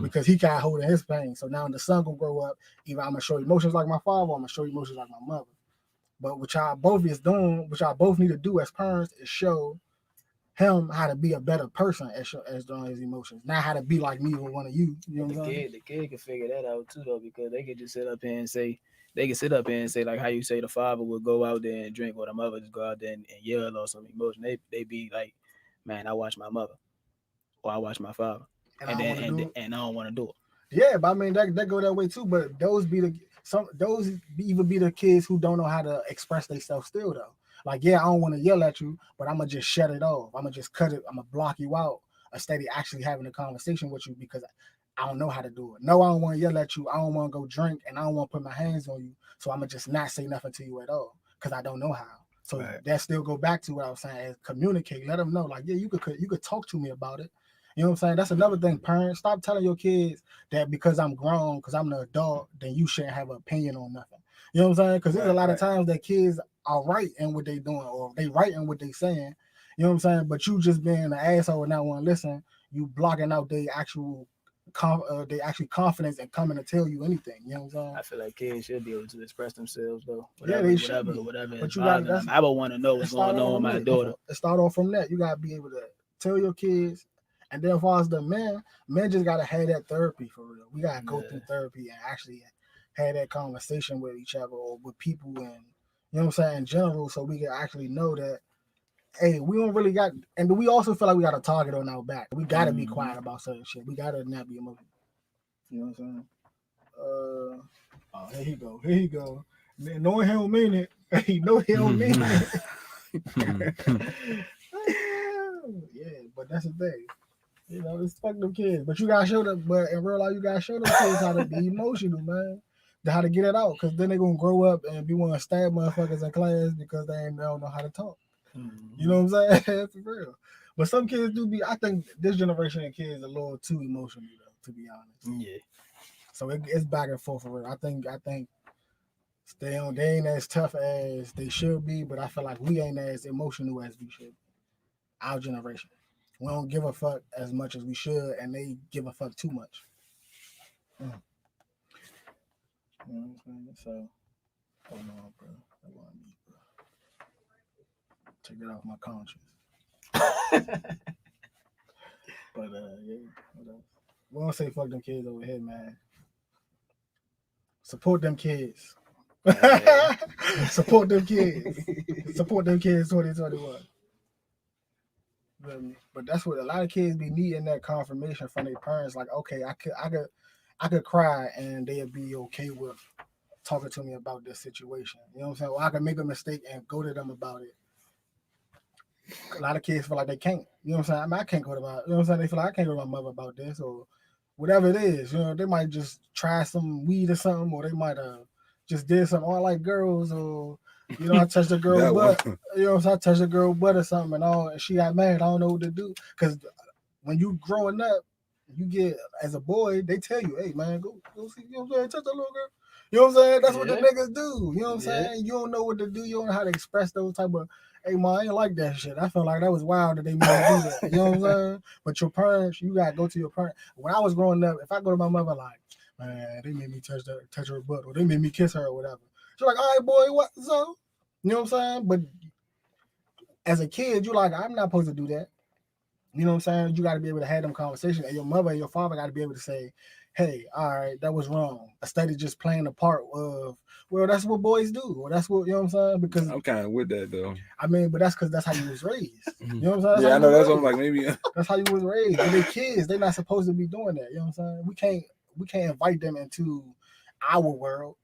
B: because he can't hold in his pain. So now the son gonna grow up. Either I'm gonna show emotions like my father, or I'm gonna show emotions like my mother. But what y'all both is doing, what y'all both need to do as parents, is show him how to be a better person as doing his emotions, not how to be like me or one of you. You know what I'm saying?
C: The kid can figure that out too, though, because they can just sit up here and say, like how you say the father would go out there and drink, or the mother just go out there and yell or some emotion. They be like, man, I watch my mother, or I watch my father, and I don't want to do it.
B: Yeah, but I mean that go that way too. But those even be the kids who don't know how to express themselves still though. Like, yeah, I don't want to yell at you, but I'm gonna just shut it off. I'm gonna just cut it. I'm gonna block you out instead of actually having a conversation with you, because I don't know how to do it. No, I don't want to yell at you. I don't want to go drink, and I don't want to put my hands on you. So I'm gonna just not say nothing to you at all because I don't know how. So that still go back to what I was saying: communicate. Let them know, like, yeah, you could talk to me about it. You know what I'm saying? That's another thing, parents. Stop telling your kids that because I'm grown, because I'm an adult, then you shouldn't have an opinion on nothing. You know what I'm saying? Because there's a lot of times that kids are right in what they doing, or they right in what they saying. You know what I'm saying? But you just being an asshole and not want to listen, you blocking out their actual confidence and coming to tell you anything. You know what I'm saying?
C: I feel like kids should be able to express themselves though.
B: They should.
C: Whatever.
B: But you got.
C: I would want to know what's going on with my daughter.
B: Start off from that. You gotta be able to tell your kids. And then as far as the men just gotta have that therapy for real. We gotta go through therapy and actually have that conversation with each other or with people, and you know what I'm saying, in general, so we can actually know that, hey, we don't really got, and we also feel like we got a target on our back. We gotta be quiet about certain shit. We gotta not be emotional. You know what I'm saying? Here he go. No, he don't mean it. He know he don't mean it. Yeah, but that's the thing. You know, it's fuck them kids. But you gotta show them, but in real life, you gotta show them kids how to be emotional, man. How to get it out. Because then they're gonna grow up and be wanting to stab motherfuckers in class because they don't know how to talk. You know what I'm saying? For real. But some kids do be, I think this generation of kids are a little too emotional, though, to be honest.
C: Yeah.
B: So it's back and forth for real. I think they ain't as tough as they should be, but I feel like we ain't as emotional as we should. Our generation. We don't give a fuck as much as we should, and they give a fuck too much. You know what I'm saying? So, hold on, bro. That wasn't me, bro. Take it off my conscience. But, yeah. What else? We don't say fuck them kids over here, man. Support them kids. Support them kids. Support them kids 2021. But that's what a lot of kids be needing, that confirmation from their parents. Like, okay, I could cry and they'd be okay with talking to me about this situation. You know what I'm saying? Or I could make a mistake and go to them about it. A lot of kids feel like they can't. You know what I'm saying? I mean, I can't go to my. You know what I'm saying? They feel like I can't go to my mother about this or whatever it is. You know, they might just try some weed or something, or they might just did something. Oh, I like girls, or you know, I touched a girl butt. You know, so I touched a girl butt or something, and all, and she got mad. I don't know what to do, because when you growing up, you get, as a boy, they tell you, hey man, go see, you know what I'm saying, touch that little girl. You know what I'm saying? That's what the niggas do. You know what I'm saying? You don't know what to do. You don't know how to express those type of, hey man, I ain't like that shit. I felt like that was wild that they made me do that. You know what I'm saying? But your parents, you gotta go to your parents. When I was growing up, if I go to my mother, like, man, they made me touch her butt, or they made me kiss her or whatever. She's like, all right, boy, what so? You know what I'm saying? But as a kid, you're like, I'm not supposed to do that. You know what I'm saying? You got to be able to have them conversations, and your mother and your father got to be able to say, hey, all right, that was wrong. Instead of just playing the part of, well, that's what boys do, or that's what, you know what I'm saying? Because
A: I'm kind of with that though.
B: I mean, but that's because that's how you was raised. You know what I'm saying?
A: Yeah, I know. That's what I'm like. Maybe
B: that's how you was raised. But they kids, they're not supposed to be doing that. You know what I'm saying? We can't invite them into our world.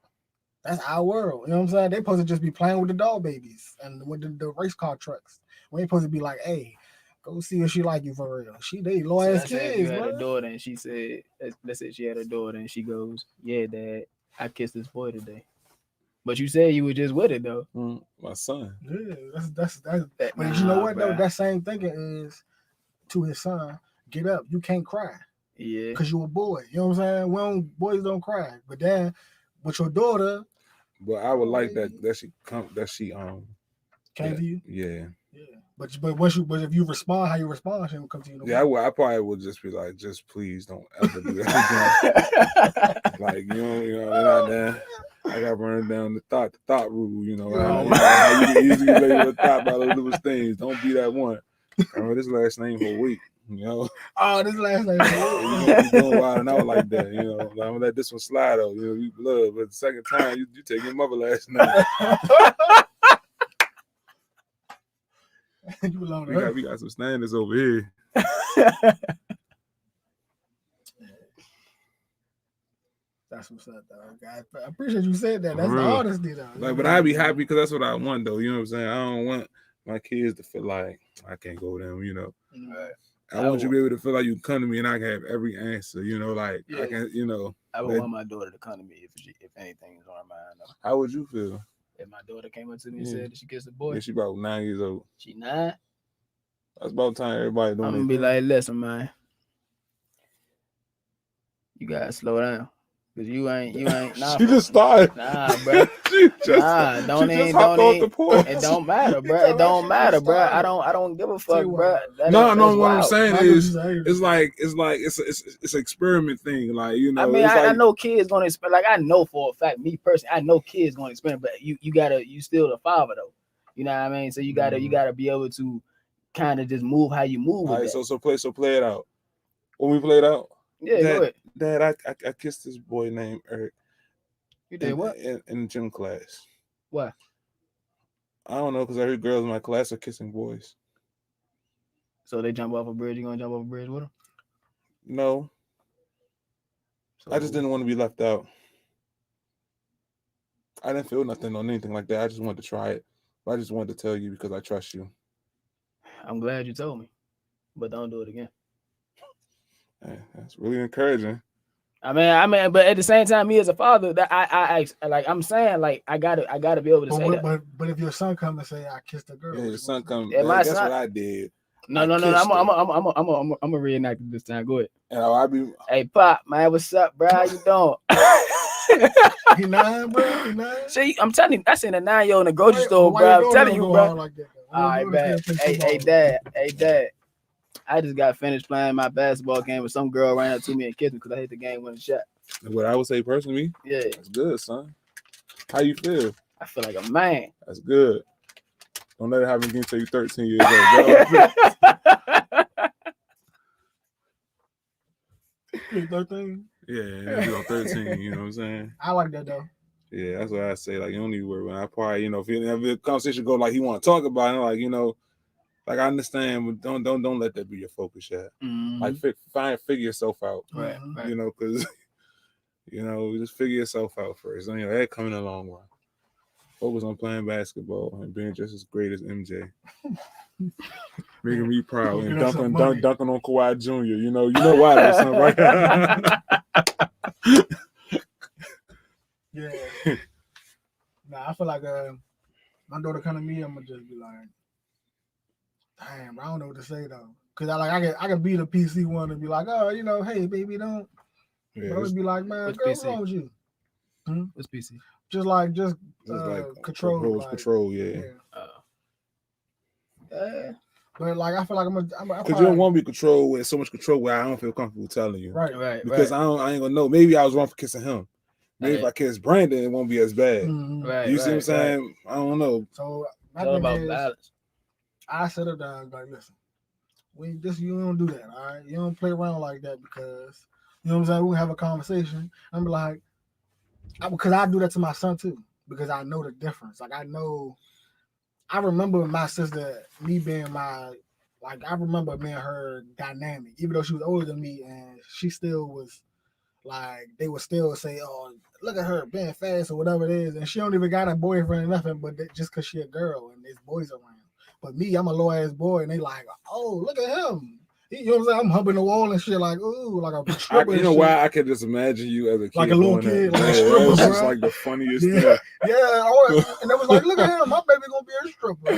B: That's our world. You know what I'm saying? They supposed to just be playing with the doll babies and with the race car trucks. We ain't supposed to be like, hey, go see if she like you for real. They low ass kids.
C: You had a daughter and she said, let's say she had a daughter and she goes, yeah, Dad, I kissed this boy today. But you said you were just with it though.
A: My son.
B: Yeah, that's. But you know what though? That same thinking is to his son. Get up. You can't cry.
C: Yeah.
B: Because you're a boy. You know what I'm saying? Boys don't cry. But then with your daughter.
A: But I would like that she
B: came to you.
A: Yeah.
B: Yeah, but if you respond how you respond, she will come to you.
A: Yeah, I probably would just be like, just please don't ever do that again. Like they're not there. I got running down the thought rule. How you can easily label a thought by those little things. Don't be that one. I remember this last name for a week.
B: Oh, this last name.
A: You going wild and out like that. I'm gonna let this one slide though. You love, but the second time you take your mother last name. We got some standards over here.
B: That's what's up, though. I appreciate you said that. That's the honesty, though.
A: But I'd be happy because that's what I want, though. You know what I'm saying? I don't want my kids to feel like I can't go with them.
C: Right.
A: I want you to be able to feel like you can come to me and I can have every answer. I can.
C: I would want my daughter to come to me if anything is on her mind. Though.
A: How would you feel
C: if my daughter came up to me and said that she kissed a boy?
A: Yeah, she about 9 years old.
C: She 9.
A: That's about time everybody doing.
C: I'm gonna be like, listen, man, you gotta slow down. Cause you ain't. Nah,
A: she just started.
C: Nah, bro. Don't even. It don't matter, bro. It don't matter, bro. I don't give a fuck, bro.
A: No. What I'm saying is, it's an experiment thing, like
C: I mean, I know kids gonna experiment. Like I know for a fact, me personally, I know kids gonna experiment. But you still the father though. You know what I mean? So you gotta be able to kind of just move how you move.
A: All right, so play it out. When we play it out.
C: Yeah, go ahead.
A: Dad, I kissed this boy named Eric.
C: You did what?
A: In gym class.
C: Why?
A: I don't know, because I heard girls in my class are kissing boys.
C: So they jump off a bridge. You gonna jump off a bridge with them?
A: No. So, I just didn't want to be left out. I didn't feel nothing on anything like that. I just wanted to try it. But I just wanted to tell you because I trust you. I'm
C: glad you told me, but don't do it again.
A: That's really encouraging.
C: I mean, but at the same time, me as a father, that I'm saying, like, I gotta be able to say that.
B: But if your son come and say, "I kissed a girl,"
A: your son come. That's what I did.
C: No. I'm gonna reenact it this time. Go ahead.
A: I be.
C: Hey, Pop, man, what's up, bro? How you doing?
B: He 9, bro. He 9.
C: See, I'm telling you, I seen a 9-year-old in the grocery store, bro. I'm telling you, bro. Like that, all right, man. Hey, Dad. I just got finished playing my basketball game with some girl ran up to me and kissed me because I hit the game-winning shot.
A: What I would say personally,
C: yeah,
A: that's good, son. How you feel?
C: I feel like a man.
A: That's good. Don't let it happen again until you're 13 years old.
B: 13?
A: Yeah, 13. You know what I'm saying?
B: I like that though.
A: Yeah, that's what I say. Like, you don't need to worry about it. I probably, if the conversation go like he want to talk about it, like, like I understand, but don't let that be your focus yet.
C: Mm-hmm.
A: Like figure yourself out,
C: right.
A: Because just figure yourself out first. That coming a long way. Focus on playing basketball and being just as great as MJ, making me proud and dunking on Kawhi Jr. You know why that's something, right?
B: Yeah. Nah, I feel like my daughter come to me, I'm gonna just be like, damn, I don't know what to say though, cause I can be the PC one and be like, oh, hey baby, don't. Yeah, but I would be like, man, girl, what's wrong with you?
C: What's PC?
B: Just like control.
A: Control, yeah.
B: But like I feel like I'm
A: because you don't want to be controlled with so much control where I don't feel comfortable telling you.
C: Right.
A: Because I ain't gonna know. Maybe I was wrong for kissing him. Maybe if I kiss Brandon, it won't be as bad.
B: Mm-hmm.
C: Right.
A: You see what I'm saying? Right. I don't know.
B: So
C: my thing is, balance.
B: I set her down like, listen, you don't do that, all right? You don't play around like that because you know what I'm saying. We'll have a conversation. I'm like, because I do that to my son too because I know the difference. Like I remember my sister, me being I remember me and her dynamic, even though she was older than me, and she still was like, they would still say, oh, look at her being fast or whatever it is, and she don't even got a boyfriend or nothing, but just because she a girl and there's boys around. But me, I'm a low ass boy, and they like, oh, look at him. You know what I'm saying? I'm humping the wall and shit, like, ooh, like a stripper.
A: You know why? I could just imagine you as a kid,
B: like a little kid, like a
A: stripper. It was just like the funniest thing.
B: Yeah. And it was like, look at him, my baby gonna be a stripper.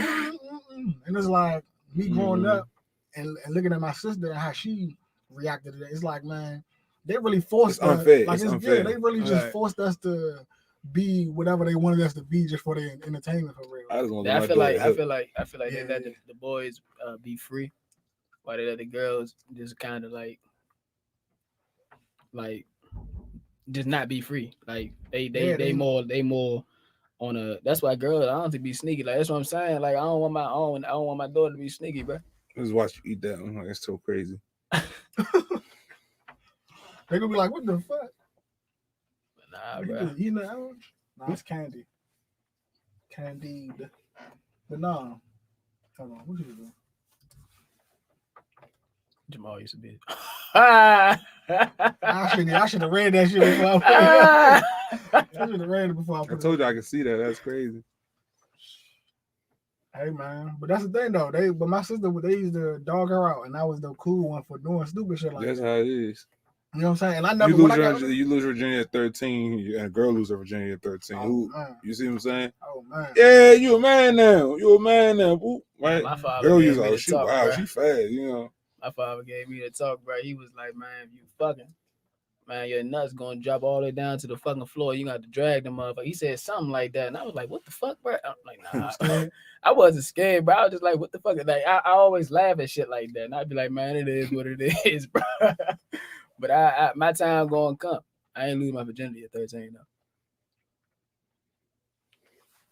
B: And it's like me growing up and looking at my sister and how she reacted to that. It's like, man, they really forced us.
A: Unfair.
B: Like it's unfair. Yeah, they really just forced us to be whatever they wanted us to be just for their entertainment for real.
A: I just want
C: I feel like they let
B: Yeah.
C: the boys be free, while they let the girls just kind of like just not be free. Like they more on a. That's why girls I don't think be sneaky. Like that's what I'm saying. Like I don't want my daughter to be sneaky, bro.
A: Just watch you eat that. I'm like, it's so crazy.
B: They're gonna be like, what the fuck?
C: Nah,
B: You
C: bro.
B: just eating that? Nah, it's candy. Candied. But no. Hold on, what you doing?
C: Jamal used to be.
B: I should have read that shit before I put it. I should have read it before I put
A: I
B: it.
A: told you I could see that. That's crazy.
B: Hey man, but that's the thing though. But my sister, they used to dog her out, and I was the cool one for doing stupid shit like
A: That's
B: that.
A: how it is.
B: You know what I'm saying? And I never.
A: You lose your virginity at 13, and a girl lose her virginity at 13. You see what I'm saying?
B: Oh man.
A: Yeah, you a man now. You a man now. Boo. Right?
C: My father
A: Girl,
C: gave
A: you
C: me the talk,
A: wow,
C: bro.
A: she fast. You know.
C: My father gave me the talk, bro. He was like, man, if you fucking, man, your nuts gonna drop all the way down to the fucking floor. You got to drag them motherfucker. He said something like that, and I was like, what the fuck, bro? I'm like, nah. I wasn't scared, bro. I was just like, what the fuck? Like, I always laugh at shit like that, and I'd be like, man, it is what it is, bro. But I my time gonna come. I ain't lose my virginity at 13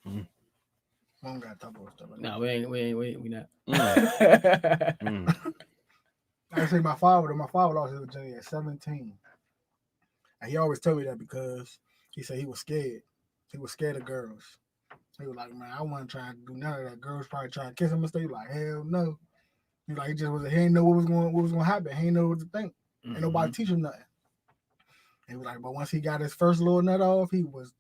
C: though.
B: I don't gotta talk about stuff like
C: No,
B: that.
C: we not.
B: I say my father lost his virginity at 17. And he always told me that because he said he was scared. He was scared of girls. He was like, man, I wasn't trying to do none of that. Girls probably trying to kiss him and stuff. He like, hell no. He like, he just was. He ain't know what was going to happen. He ain't know what to think. Ain't nobody teach him nothing. He was like, but once he got his first little nut off, he was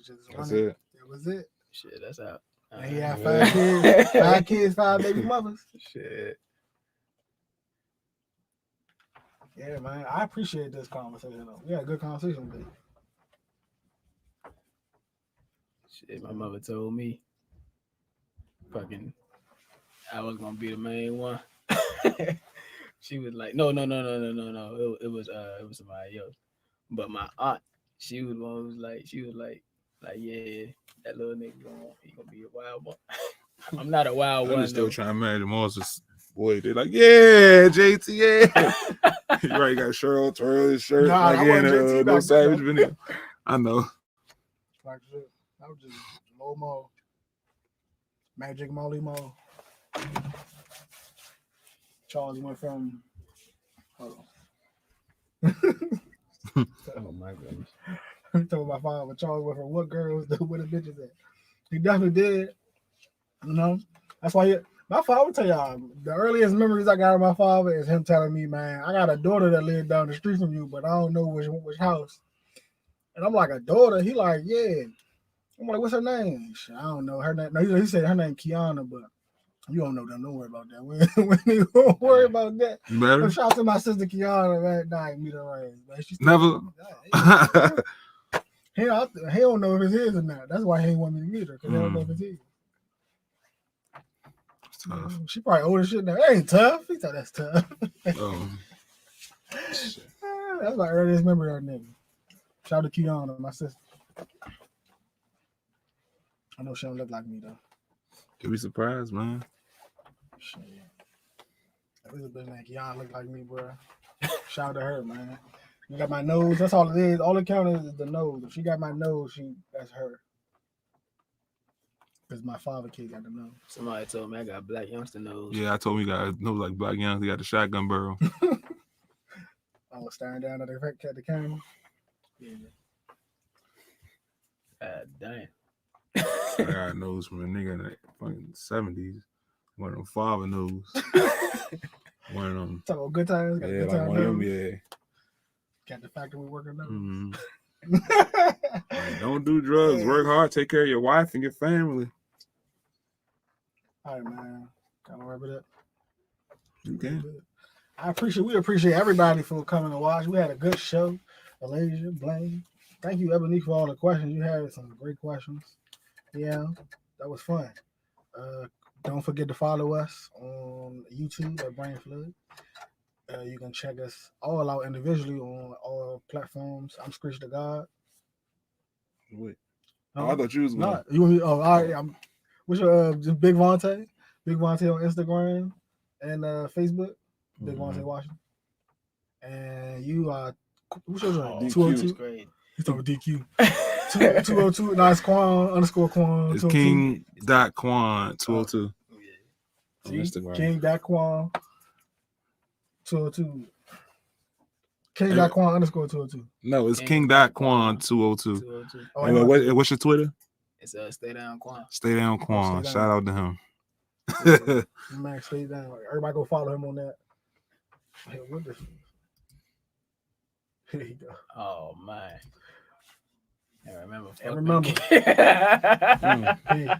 B: just
A: That's
B: running.
A: it.
B: That was it.
C: Shit, that's out.
B: And he had 5 kids, 5 baby mothers.
C: Shit.
B: Yeah, man. I appreciate this conversation though. We had a good conversation today.
C: Shit, my mother told me fucking I was gonna be the main one. She was like, no. It was somebody else. But my aunt, she was one who was like, yeah, that little nigga he gonna be a wild one. I'm not a wild one.
A: I'm still trying to marry the Moses boy. They're like, yeah, JT, yeah. You right, got Cheryl, twirl his shirt,
B: Nah,
A: like in no savage video. I know.
B: Like shit. That was just low mo. Magic Molly Mo. Charles went from hold on.
C: Oh my goodness.
B: I'm talking about father. Charles went from what girls to where the bitches at. He definitely did. You know? That's why my father would tell y'all the earliest memories I got of my father is him telling me, man, I got a daughter that lives down the street from you, but I don't know which house. And I'm like, a daughter? He like, yeah. I'm like, what's her name? I don't know her name. No, he said her name Kiana, but you don't know them. Don't worry about that. We ain't gonna worry about that.
A: Better.
B: Shout out to my sister Kiana, man. Nah, I ain't meet her ass, man. She's
A: never.
B: He don't know if it's his or not. That's why he ain't want me to meet her, because he don't know if it's his.
A: It's tough.
B: She probably old as shit now. That ain't tough. He thought that's tough.
A: Oh.
B: That's my earliest memory of that nigga. Shout out to Kiana, my sister. I know she don't look like me though.
A: You'll be surprised, man.
B: Shit. If it's a bitch named Kiana look like me, bro. Shout out to her, man. You got my nose. That's all it is. All it counts is the nose. If she got my nose, that's her. Because my father kid got the nose.
C: Somebody told me I got black youngster nose.
A: Yeah, I told me you got nose like Black Young. He got the shotgun barrel.
B: I was staring down at the camera. Yeah.
C: God damn.
A: I got a nose from a nigga in the fucking 70s. One of them father nose. One of them.
B: Talk about good times.
A: Yeah, like one of them, yeah.
B: Got the factory working nose.
A: Mm-hmm. Like, don't do drugs. Work hard. Take care of your wife and your family.
B: All right, man. Gotta wrap it up.
A: You can.
B: We appreciate everybody for coming to watch. We had a good show. Alasia, Blaine. Thank you, Ebony, for all the questions. You had some great questions. Yeah, that was fun. Don't forget to follow us on YouTube at Brain Flood. You can check us all out individually on all platforms. I'm Screech the God.
A: Wait. Oh, I thought you was going.
B: Not you want me? Oh, all right. What's your just Big Vontae? Big Vontae on Instagram and Facebook. Big Vontae Washington. And you are what's your name? 202.
C: Great.
B: He's talking DQ. 202. Nice Quan _Quan.
A: It's King.Quan 202 on Instagram.
B: King.Quan 202. King.Quan _202.
A: No, it's King.Quan 202.
B: Oh,
A: And what's your Twitter?
C: It's Stay Down Quan.
A: Stay Down Quan.
B: Stay Down.
A: Shout out to him.
B: Man, stay down. Everybody go follow him on that. Hey, what the? Here you go.
C: Oh man. I remember.
B: I remember.
C: Peace.